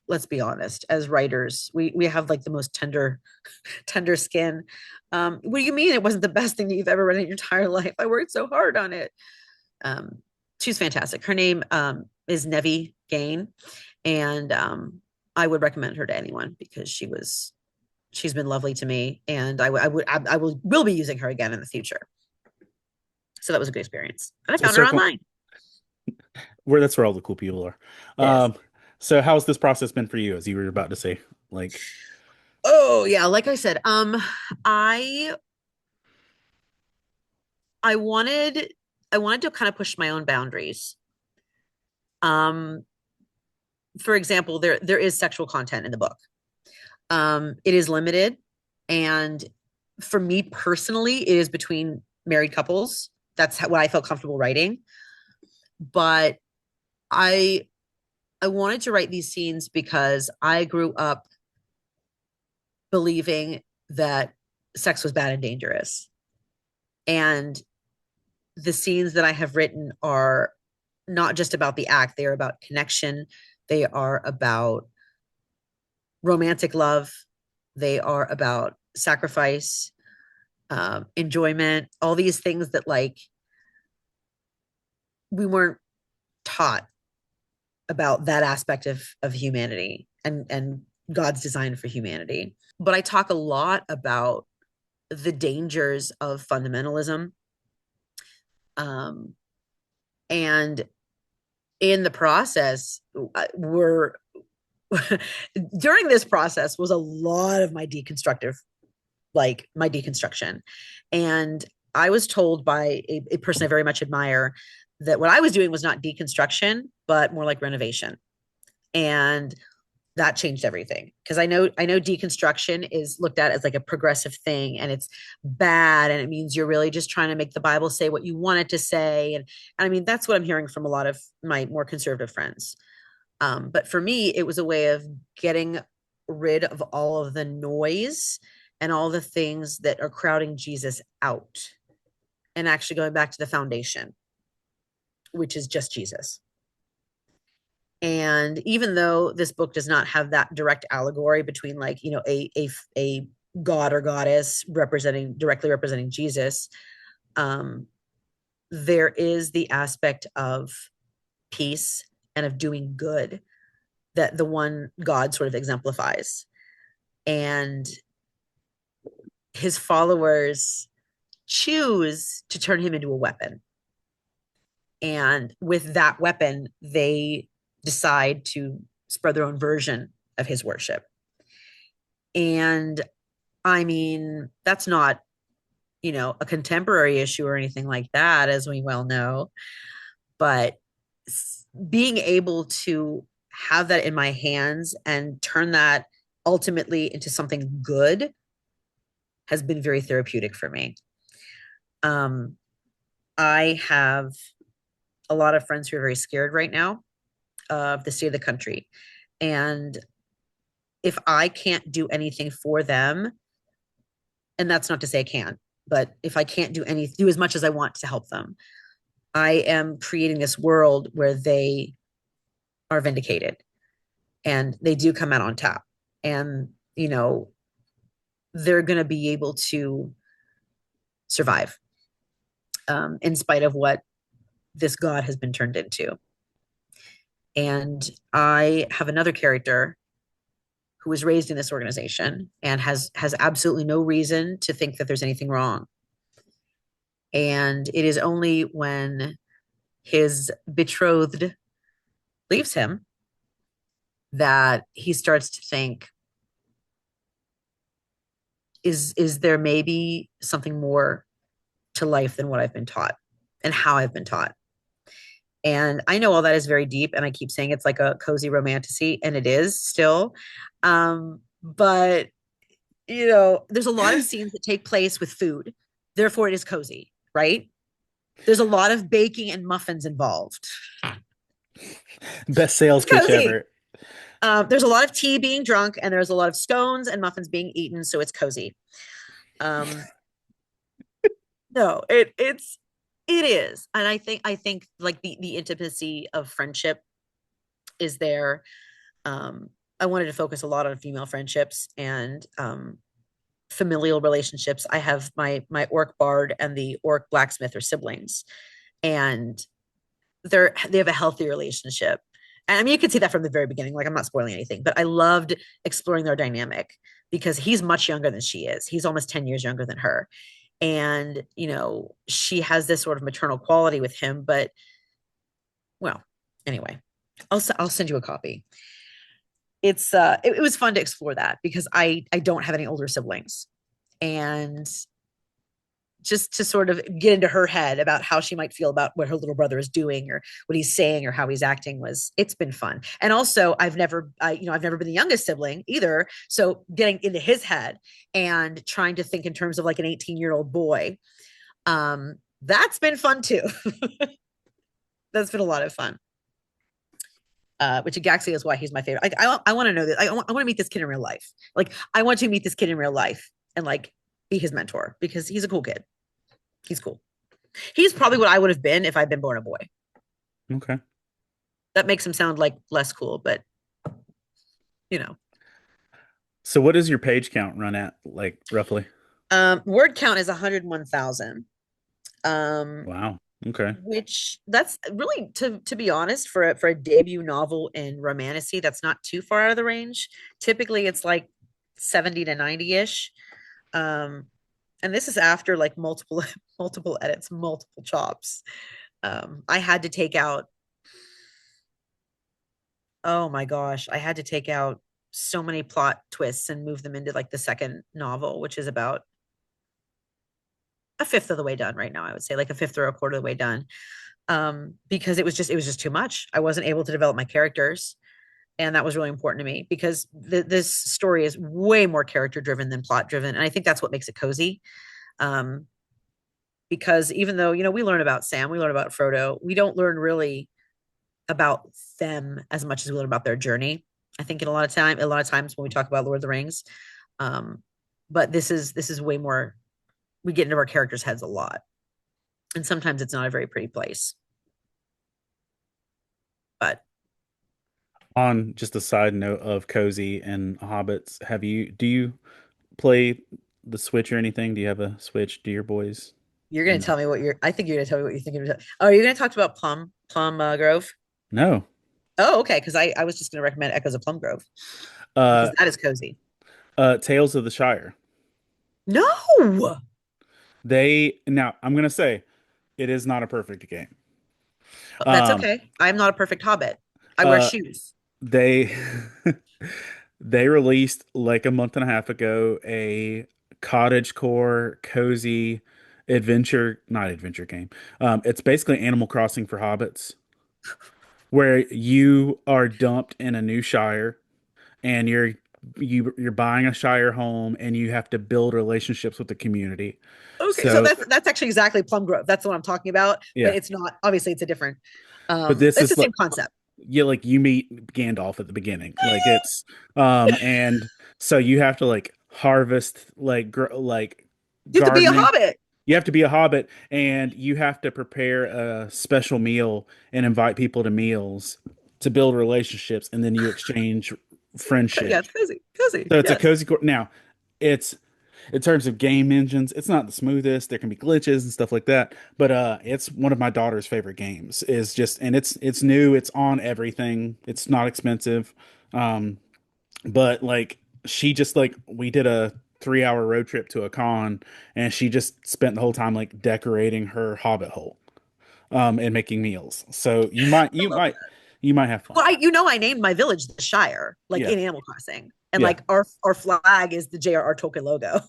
let's be honest, as writers, we have like the most tender skin. What do you mean it wasn't the best thing that you've ever read in your entire life? I worked so hard on it. She's fantastic. Her name is Nevi Gain. And I would recommend her to anyone because she's been lovely to me, and I will be using her again in the future. So that was a good experience, and I found her online. That's where all the cool people are. Yes. So how's this process been for you, as you were about to say? Like, oh yeah, like I said, I wanted to kind of push my own boundaries. For example, there is sexual content in the book. It is limited, and for me personally, it is between married couples. That's what I felt comfortable writing. But I wanted to write these scenes because I grew up believing that sex was bad and dangerous. And the scenes that I have written are not just about the act, they are about connection. They are about romantic love. They are about sacrifice, enjoyment, all these things that like we weren't taught about that aspect of humanity and God's design for humanity. But I talk a lot about the dangers of fundamentalism. And in the process, during this process was a lot of my deconstruction. And I was told by a person I very much admire that what I was doing was not deconstruction, but more like renovation. And that changed everything. Because I know deconstruction is looked at as like a progressive thing, and it's bad, and it means you're really just trying to make the Bible say what you want it to say. And I mean, that's what I'm hearing from a lot of my more conservative friends. But for me, it was a way of getting rid of all of the noise and all the things that are crowding Jesus out, and actually going back to the foundation, which is just Jesus. And even though this book does not have that direct allegory between, like, a god or goddess directly representing Jesus, um, there is the aspect of peace and of doing good that the one God sort of exemplifies. And his followers choose to turn him into a weapon. And with that weapon, they decide to spread their own version of his worship. And I mean, that's not, a contemporary issue or anything like that, as we well know. But being able to have that in my hands and turn that ultimately into something good has been very therapeutic for me. I have a lot of friends who are very scared right now of the state of the country. And if I can't do anything for them, and that's not to say I can't, but if I can't do as much as I want to help them, I am creating this world where they are vindicated and they do come out on top. And, they're going to be able to survive, in spite of what this God has been turned into. And I have another character who was raised in this organization and has absolutely no reason to think that there's anything wrong. And it is only when his betrothed leaves him that he starts to think, is there maybe something more to life than what I've been taught and how I've been taught? And I know all that is very deep, and I keep saying it's like a cozy romantasy, and it is still. But there's a lot of scenes that take place with food, therefore it is cozy, right? There's a lot of baking and muffins involved. Best sales pitch ever. There's a lot of tea being drunk, and there's a lot of scones and muffins being eaten, so it's cozy. No, it is. And I think like the intimacy of friendship is there. I wanted to focus a lot on female friendships and familial relationships. I have my orc bard and the orc blacksmith are siblings, and they have a healthy relationship. And I mean, you could see that from the very beginning. Like, I'm not spoiling anything, but I loved exploring their dynamic because he's much younger than she is. He's almost 10 years younger than her. And, she has this sort of maternal quality with him, but well, anyway, I'll send you a copy. It's it was fun to explore that because I don't have any older siblings, and just to sort of get into her head about how she might feel about what her little brother is doing or what he's saying or how he's acting it's been fun. And also I've never been the youngest sibling either. So getting into his head and trying to think in terms of like an 18-year-old boy, that's been fun too. That's been a lot of fun. Which exactly is why he's my favorite. I want to know that. I want to meet this kid in real life. Like, I want to meet this kid in real life and like be his mentor because he's a cool kid. He's cool. He's probably what I would have been if I'd been born a boy. Okay. That makes him sound like less cool, but So what does your page count run at, like, roughly? Word count is 101,000. Wow. Okay. Which that's really, to be honest, for a debut novel in romantasy, that's not too far out of the range. Typically it's like 70 to 90-ish. And this is after like multiple edits, multiple chops. I had to take out, oh my gosh, I had to take out so many plot twists and move them into like the second novel, which is about a fifth of the way done right now. I would say like a fifth or a quarter of the way done. Because it was just too much. I wasn't able to develop my characters. And that was really important to me because this story is way more character driven than plot driven. And I think that's what makes it cozy. Because even though, we learn about Sam, we learn about Frodo, we don't learn really about them as much as we learn about their journey. I think a lot of times when we talk about Lord of the Rings, but this is way more, we get into our characters' heads a lot. And sometimes it's not a very pretty place. But On just a side note of cozy and hobbits, do you play the Switch or anything? Do you have a Switch? Do your boys? you're going to tell me I think you're going to tell me what you're thinking. Oh, you're going to talk about Plum Grove? No. Oh, okay. Because I was just going to recommend Echoes of Plum Grove Uh, because that is cozy. Tales of the Shire. No. Now I'm gonna say it is not a perfect game. That's Um, okay. I'm not a perfect hobbit. I wear uh, shoes. they they released like a month and a half ago a cottage core cozy not adventure game. It's basically Animal Crossing for hobbits, where you are dumped in a new shire and you're buying a shire home and you have to build relationships with the community. Okay, so So that's actually exactly Plum Grove. That's what I'm talking about, but yeah, it's not. Obviously, it's a different. but this It's the is like same concept. like you meet Gandalf at the beginning. Like it's and so you have to like harvest like You have to be a gardening. hobbit. You have to be a hobbit and you have to prepare a special meal and invite people to meals to build relationships and then you exchange Yeah, friendship. it's cozy. Cozy. So it's a Yes. cozy now it's in terms of game engines, it's not the smoothest. There can be glitches and stuff like that, but it's one of my daughter's favorite games. Is just and it's new. It's on everything. It's not expensive, um, but like she just like we did a 3 hour road trip to a con, and she just spent the whole time like decorating her hobbit hole, and making meals. So I love that. you might have fun. Well, I named my village the Shire, like Yeah, in Animal Crossing, and yeah. like our flag is the J.R.R. Tolkien logo.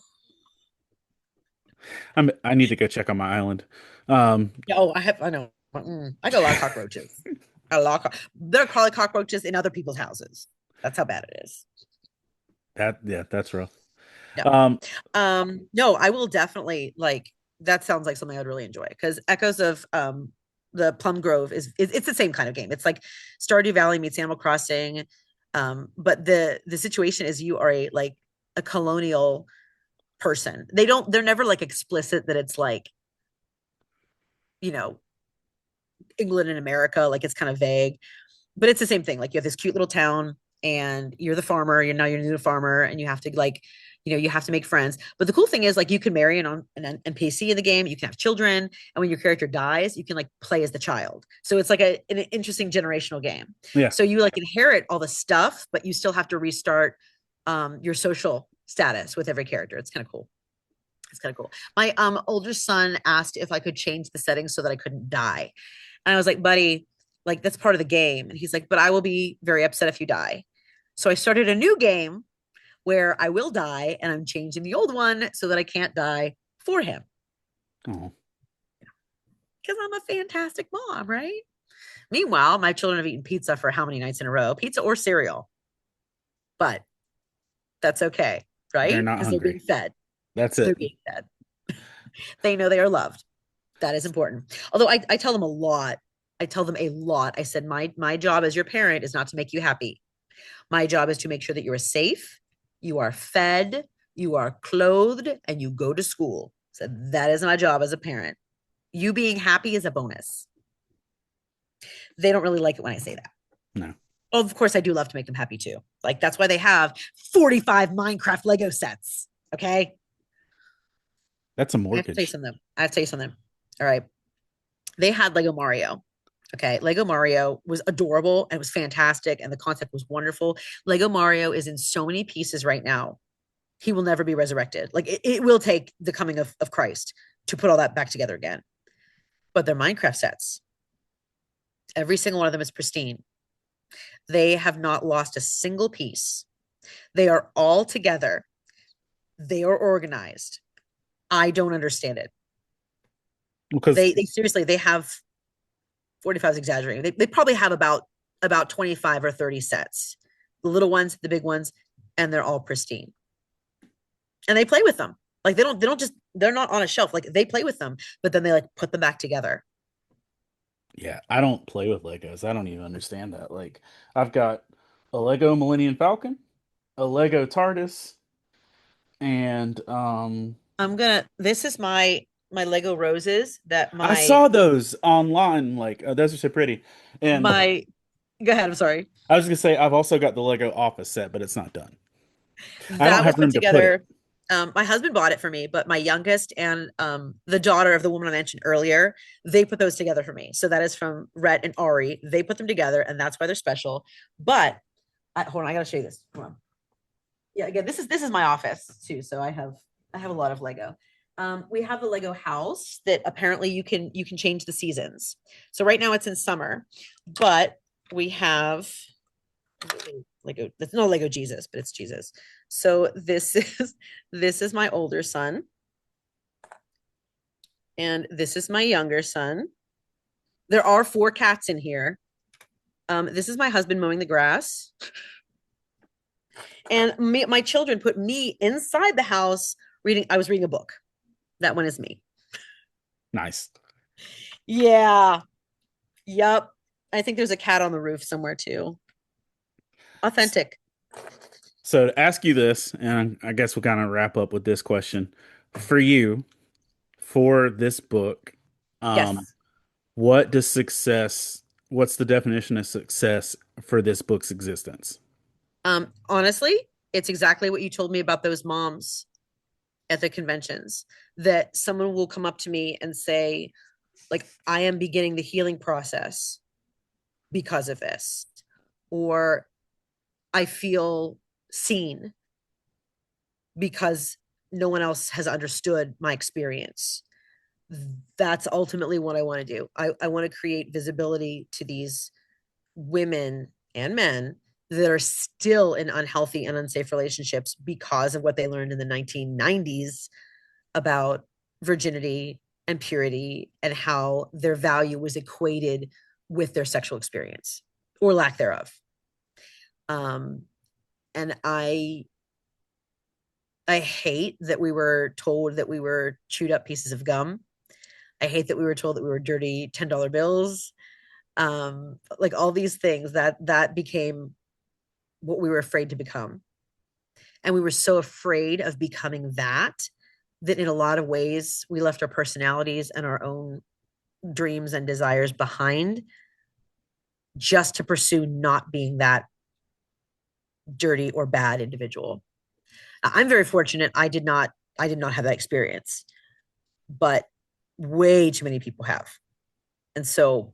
I need to go check on my island. Oh, I know. I got a lot of cockroaches. There are probably cockroaches in other people's houses. That's how bad it is. That's rough. No. Um, No, I will definitely like that sounds like something I'd really enjoy because Echoes of the Plum Grove it's the same kind of game. It's like Stardew Valley meets Animal Crossing. But the situation is you are a colonial person. They're never like explicit that it's like, you know, England and America, like it's kind of vague, but it's the same thing. Like you have this cute little town and you're the farmer, you're new farmer and you have to you have to make friends. But the cool thing is like you can marry an NPC in the game, you can have children, and when your character dies, you can like play as the child. So it's like an interesting generational game. yeah. So you like inherit all the stuff, but you still have to restart your social status with every character. It's kind of cool. It's kind of cool. My older son asked if I could change the settings so that I couldn't die. And I was like, buddy, like that's part of the game. And he's like, but I will be very upset if you die. So I started a new game where I will die and I'm changing the old one so that I can't die for him. Oh. Because I'm a fantastic mom, right? Meanwhile, my children have eaten pizza for how many nights in a row? Pizza or cereal. But that's okay, They're right? not Because they're being hungry. fed. That's They're it. being fed. They know they are loved. That is important. Although I tell them a lot. I tell them a lot. I said, my job as your parent is not to make you happy. My job is to make sure that you are safe, you are fed, you are clothed, and you go to school. So that is my job as a parent. You being happy is a bonus. They don't really like it when I say that. No. Oh, of course, I do love to make them happy too. Like that's why they have 45 Minecraft Lego sets. Okay. That's a I have to tell you mortgage. something. I have to tell you something. All right. They had Lego Mario. Okay. Lego Mario was adorable and it was fantastic. And the concept was wonderful. Lego Mario is in so many pieces right now. He will never be resurrected. Like it will take the coming of Christ to put all that back together again. But they're Minecraft sets. Every single one of them is pristine. They have not lost a single piece. They are all together. They are organized. I don't understand it. Because They seriously, they have 45 is exaggerating. They probably have about 25 or 30 sets. the little ones, the big ones, and they're all pristine. And they play with them. Like they don't just they're not on a shelf. Like they play with them, but then they like put them back together. Yeah, I don't play with Legos. I don't even understand that. Like, I've got a Lego Millennium Falcon, a Lego TARDIS, and This is my Lego roses that I my saw those online. Like, those are so pretty. And my go ahead, I'm sorry. I was gonna say I've also got the Lego Office set, but it's not done. I don't That was have put room to put it. together. My husband bought it for me, but my youngest and the daughter of the woman I mentioned earlier, they put those together for me. So that is from Rhett and Ari. They put them together, and that's why they're special. But hold on, I gotta show you this. Hold on. Yeah, again, this is my office too. So I have a lot of Lego. We have the Lego house that apparently you can change the seasons. So right now it's in summer, but we have Lego. That's no Lego Jesus, but it's Jesus. So this is my older son, and this is my younger son. There are 4 cats in here. This is my husband mowing the grass, and my children put me inside the house reading. I was reading a book. That one is me. Nice. Yeah. Yep. I think there's a cat on the roof somewhere too. Authentic. So to ask you this, and I guess we'll kind of wrap up with this question. For you, for this book, um, Yes. what does success, what's the definition of success for this book's existence? Honestly, it's exactly what you told me about those moms at the conventions, that someone will come up to me and say, like, I am beginning the healing process because of this, or I feel seen because no one else has understood my experience. That's ultimately what I want to do. I want to create visibility to these women and men that are still in unhealthy and unsafe relationships because of what they learned in the 1990s about virginity and purity and how their value was equated with their sexual experience or lack thereof. Um, and I hate that we were told that we were chewed up pieces of gum. I hate that we were told that we were dirty $10 bills. Like all these things that became what we were afraid to become. And we were so afraid of becoming that in a lot of ways we left our personalities and our own dreams and desires behind just to pursue not being that dirty or bad individual. I'm very fortunate I did not have that experience, but way too many people have. And so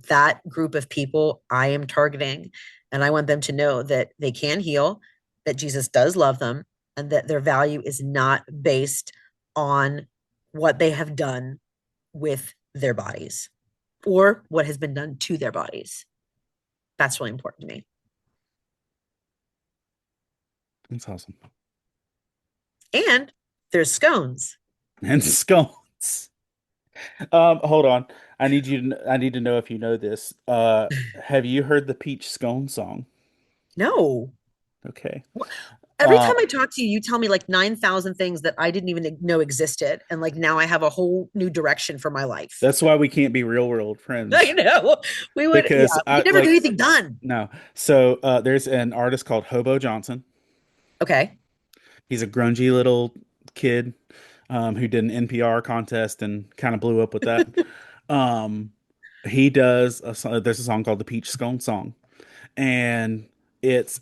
that group of people I am targeting, and I want them to know that they can heal, that Jesus does love them, and that their value is not based on what they have done with their bodies or what has been done to their bodies. That's really important to me. That's awesome. And there's scones. And scones. Hold on. I need to know if you know this. Have you heard the peach scone song? No. Okay. Every Uh, time I talk to you, you tell me like 9,000 things that I didn't even know existed. And like now I have a whole new direction for my life. that's why we can't be real world I friends know. Yeah, because we I could never get like anything done. no. So there's an artist called Hobo Johnson. Okay. He's a grungy little kid who did an NPR contest and kind of blew up with that. Um, he does there's a song called the Peach Scone Song, and it's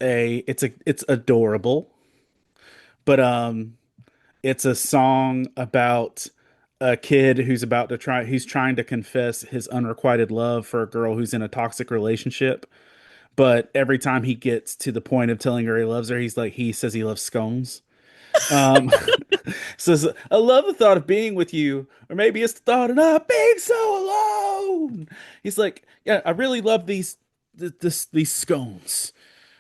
adorable, but it's a song about a kid who's trying to confess his unrequited love for a girl who's in a toxic relationship. But every time he gets to the point of telling her he loves her, he says he loves scones. Um, says, I love the thought of being with you, or maybe it's the thought of not being so alone. He's like, yeah, I really love these scones.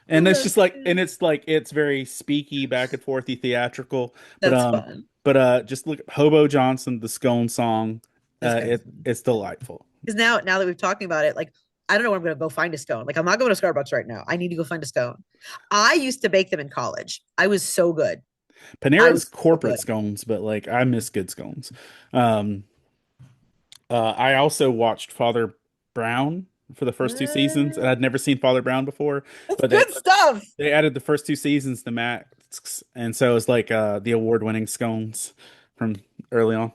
And it's just like, and it's like, it's very speaky, back and forthy, theatrical. But That's fun. just look at Hobo Johnson, the scone song. This guy's It's delightful. because now that we've talking about it, like I don't know where I'm going to go find a scone. Like, I'm not going to Starbucks right now. I need to go find a scone. I used to bake them in college. I was so good. I Panera's was so corporate good. scones, but like I miss good scones. Um, I also watched Father Brown for the first two seasons, and Mm, I'd never seen Father Brown before, that's but good stuff. they added the first two seasons to Max, and so it's like the award-winning scones from early on.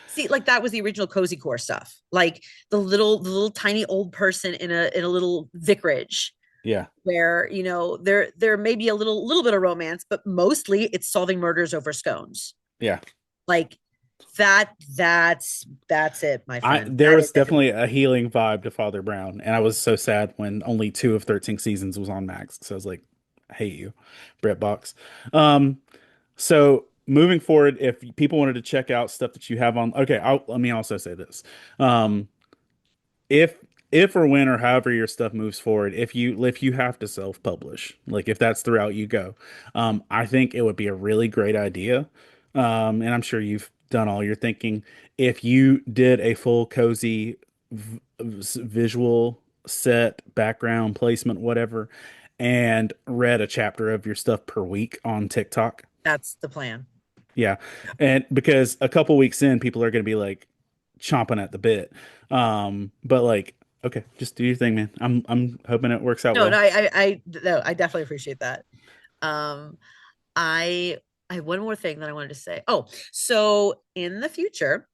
See, like that was the original cozy core stuff. Like the little tiny old person in a little vicarage Yeah, where, there may be a little bit of romance, but mostly it's solving murders over scones. yeah. Like that's it, my I friend. there That was is it. definitely a healing vibe to Father Brown, and I was so sad when only two of 13 seasons was on Max. So I was like, I hate you, Brett Box. Um, so moving forward, if people wanted to check out stuff that you have on, okay, let me also say this. Um, if if or when or however your stuff moves forward, if you have to self-publish, like if that's the route you go, I think it would be a really great idea. And I'm sure you've done all your thinking. If you did a full cozy visual set, background placement, whatever, and read a chapter of your stuff per week on TikTok. That's the plan. Yeah. And because a couple weeks in, people are going to be like chomping at the bit. But like, okay, just do your thing, man. I'm hoping it works out No, no, well. no, I definitely appreciate that. Um, I I have one more thing that I wanted to say. Oh, so in the future,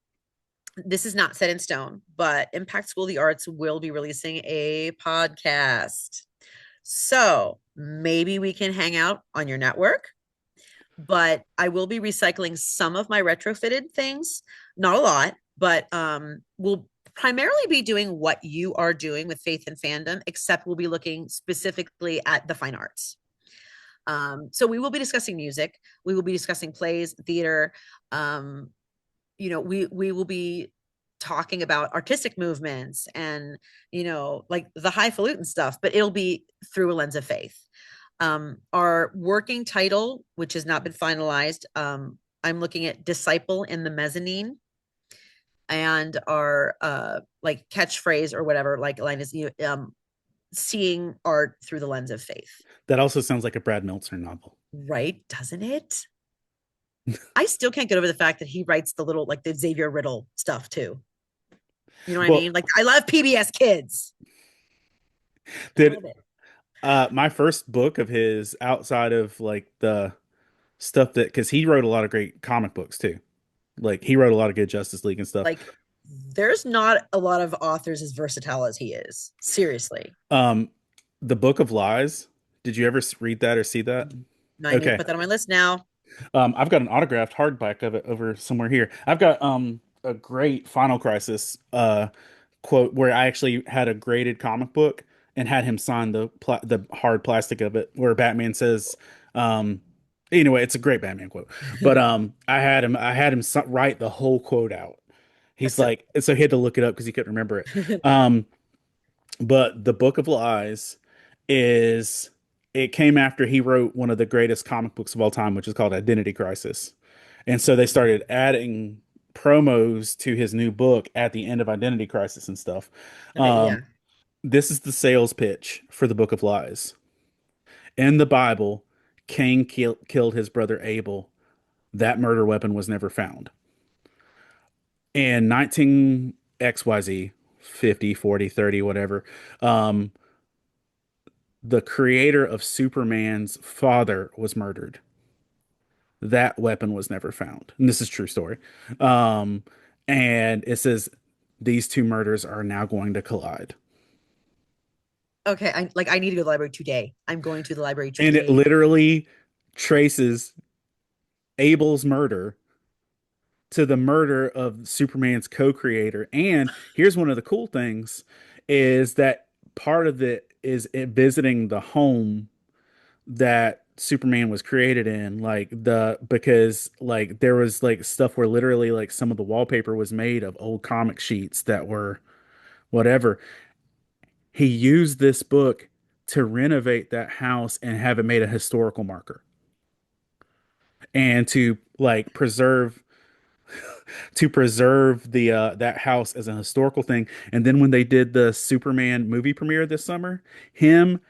this is not set in stone, but Impact School of the Arts will be releasing a podcast. So maybe we can hang out on your network, but I will be recycling some of my retrofitted things, not a lot, but we'll primarily be doing what you are doing with Faith and Fandom, except we'll be looking specifically at the fine arts. So we will be discussing music, we will be discussing plays, theater. Um, we will be talking about artistic movements and like the highfalutin stuff, but it'll be through a lens of faith. Our working title, which has not been finalized, I'm looking at Disciple in the Mezzanine, and our like catchphrase or whatever like line is seeing art through the lens of faith. That also sounds like a Brad Meltzer novel. Right, doesn't it? I still can't get over the fact that he writes the little like the Xavier Riddle stuff too. You know what I Well, mean? Like I love PBS Kids. I did love it. my first book of his outside of like the stuff that because he wrote a lot of great comic books too. Like he wrote a lot of good Justice League and stuff. Like there's not a lot of authors as versatile as he is. Seriously. Um, the Book of Lies. Did you ever read that or see that? No, I need to Okay. put that on my list now. I've got an autographed hardback of it over somewhere here. I've got a great Final Crisis quote where I actually had a graded comic book and had him sign the hard plastic of it where Batman says anyway, it's a great Batman quote. But I had him write the whole quote out. He's That's so like, so he had to look it up because he couldn't remember it. Um, but the Book of Lies is it came after he wrote one of the greatest comic books of all time, which is called Identity Crisis. And so they started adding promos to his new book at the end of Identity Crisis and stuff. okay, Um, yeah. this is the sales pitch for the Book of Lies. In the Bible, Cain killed his brother Abel. That murder weapon was never found. In 19 XYZ, 50, 40, 30, whatever, um, the creator of Superman's father was murdered. That weapon was never found. And this is true story. Um, and it says these two murders are now going to collide. Okay, I need to go to the library today. I'm going to the library And it today. literally traces Abel's murder to the murder of Superman's co-creator. And here's one of the cool things is that part of it is it visiting the home that Superman was created in, like the because like there was like stuff where literally like some of the wallpaper was made of old comic sheets that were whatever. He used this book to renovate that house and have it made a historical marker and to like preserve. to preserve the that house as a historical thing. And then when they did the Superman movie premiere this summer, him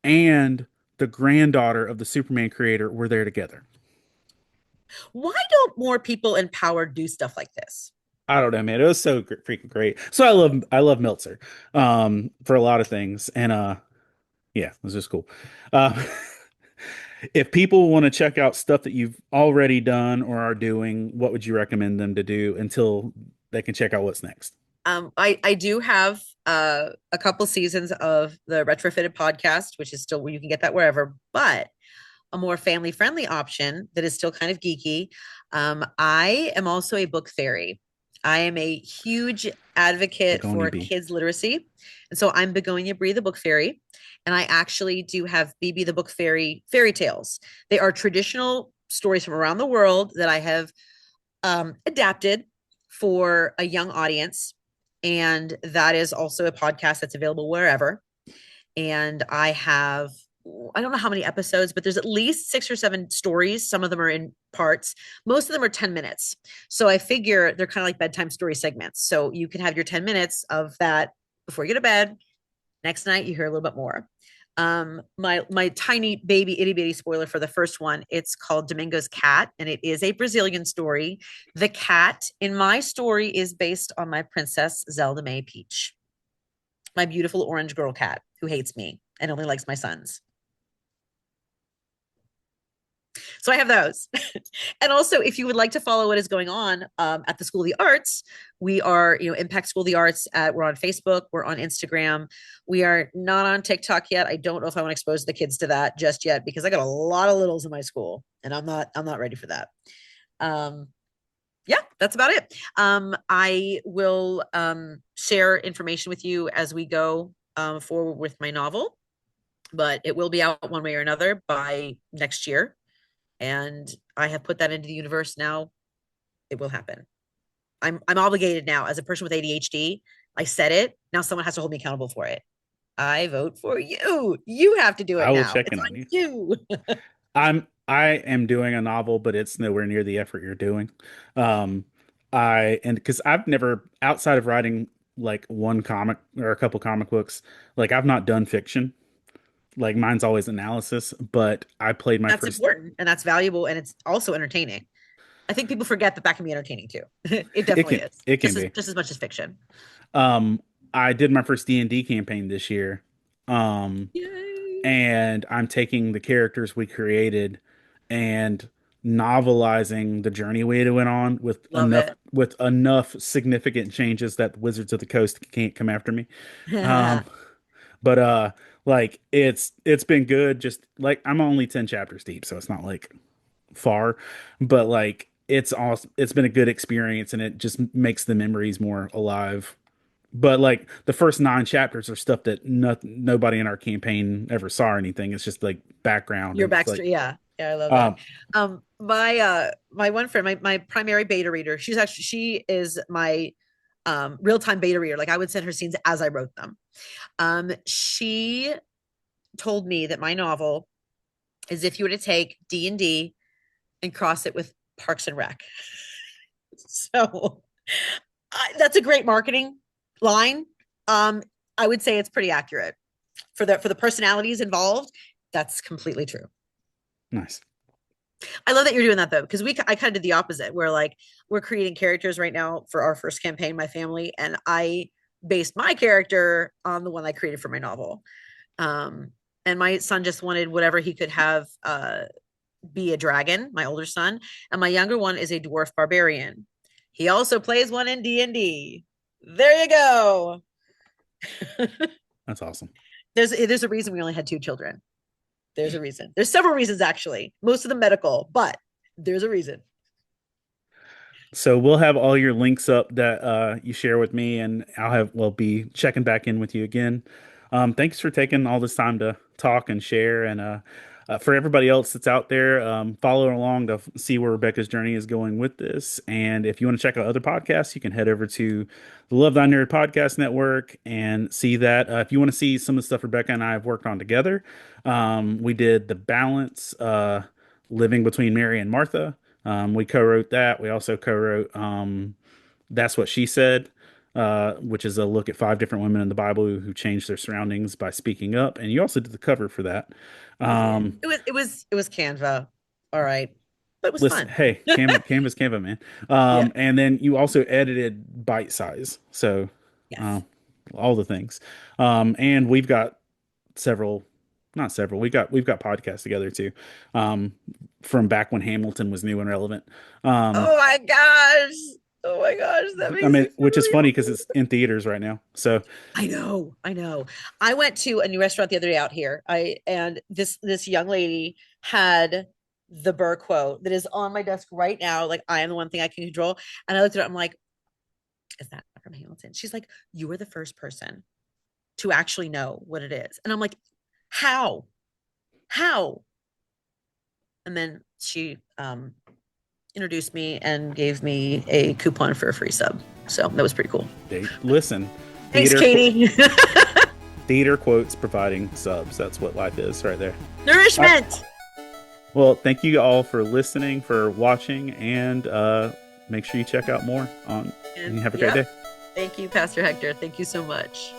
and the granddaughter of the Superman creator were there together. Why don't more people in power do stuff like this? I don't know, man. It was so freaking great. So I love Meltzer for a lot of things, and yeah, it was just cool. Uh, if people want to check out stuff that you've already done or are doing, what would you recommend them to do until they can check out what's next? I do have a couple seasons of the retrofitted podcast, which is still where you can get that wherever, but a more family friendly option that is still kind of geeky. I am also a book fairy. I am a huge advocate Begonia for B. kids literacy. And so I'm Begonia Bree, the book fairy. And I actually do have BB the book fairy fairy tales. They are traditional stories from around the world that I have adapted for a young audience. And that is also a podcast that's available wherever. And I don't know how many episodes, but there's at least 6 or 7 stories. Some of them are in parts. Most of them are 10 minutes. So I figure they're kind of like bedtime story segments. So you can have your 10 minutes of that before you go to bed. Next night, you hear a little bit more. My tiny baby itty bitty spoiler for the first one, it's called Domingo's Cat, and it is a Brazilian story. The cat in my story is based on my princess Zelda May Peach, my beautiful orange girl cat who hates me and only likes my sons. So I have those. And also, if you would like to follow what is going on at the School of the Arts, we are, Impact School of the Arts. We're on Facebook. We're on Instagram. We are not on TikTok yet. I don't know if I want to expose the kids to that just yet because I got a lot of littles in my school, and I'm not ready for that. Yeah, that's about it. I will share information with you as we go forward with my novel, but it will be out one way or another by next year. And I have put that into the universe now. It will happen. I'm obligated now as a person with ADHD. I said it. Now someone has to hold me accountable for it. I vote for you. You have to do I it will now. check in It's on on you. you. I am doing a novel, but it's nowhere near the effort you're doing. Um, and because I've never, outside of writing like one comic or a couple comic books, like I've not done fiction. Like mine's always analysis, but I played my That's first. important and that's valuable and it's also entertaining. I think people forget that that can be entertaining too. It It definitely can is. it can Just as be. just as much as fiction. Um, I did my first D&D campaign this year. Um, Yay. and I'm taking the characters we created and novelizing the journey we went on Love it. with enough significant changes that Wizards of the Coast can't come after me. Um, but like it's been good. Just like I'm only 10 chapters deep, so it's not like far, but like it's awesome. It's been a good experience, and it just makes the memories more alive. But like the first 9 chapters are stuff that nobody in our campaign ever saw or anything. It's just like background, Your and it's like, backstory. Yeah. Yeah, I love that. um, My one friend, my primary beta reader, she is my real-time beta reader. Like I would send her scenes as I wrote them. She told me that my novel is if you were to take D&D and cross it with Parks and Rec. So that's a great marketing line. I would say it's pretty accurate for the personalities involved. That's completely true. nice. I love that you're doing that though, because I kind of did the opposite. Where like we're creating characters right now for our first campaign, my family, and I based my character on the one I created for my novel. Um, and my son just wanted whatever he could have be a dragon, my older son, and my younger one is a dwarf barbarian. He also plays one in D&D. There you go. That's awesome. There's a reason we only had 2 children. There's a reason. There's several reasons actually. Most of them medical, but there's a reason. So we'll have all your links up that you share with me, and we'll be checking back in with you again. Thanks for taking all this time to talk and share, and for everybody else that's out there, follow along to see where Rebecca's journey is going with this. And if you want to check out other podcasts, you can head over to the Love Thy Nerd Podcast Network and see that. If you want to see some of the stuff Rebecca and I have worked on together, we did The Balance, Living Between Mary and Martha. We co-wrote that. We also co-wrote That's What She Said, which is a look at 5 different women in the Bible who changed their surroundings by speaking up. And you also did the cover for that. It was Canva. All right. But it was Listen, fun. hey, Canva's Canva, man. Yeah. And then you also edited Bite Size. So Yes. all the things. And we've got several, not several, we've got podcasts together too. Um, from back when Hamilton was new and relevant. Um, Oh my gosh. Oh my gosh. That I makes me mean, feel which is really funny because old. it's in theaters right now. So I know. I know. I went to a new restaurant the other day out here. And this young lady had the Burr quote that is on my desk right now. Like, I am the one thing I can control. And I looked at it, I'm like, is that from Hamilton? She's like, you were the first person to actually know what it is. And I'm like, how? How? And then she introduced me and gave me a coupon for a free sub. So that was pretty cool. listen, Thanks, theater, Katie. theater quotes providing subs. That's what life is right there. Nourishment. Well, thank you all for listening, for watching, and make sure you check out more on. And have a great day. Thank you, Pastor Hector. Thank you so much.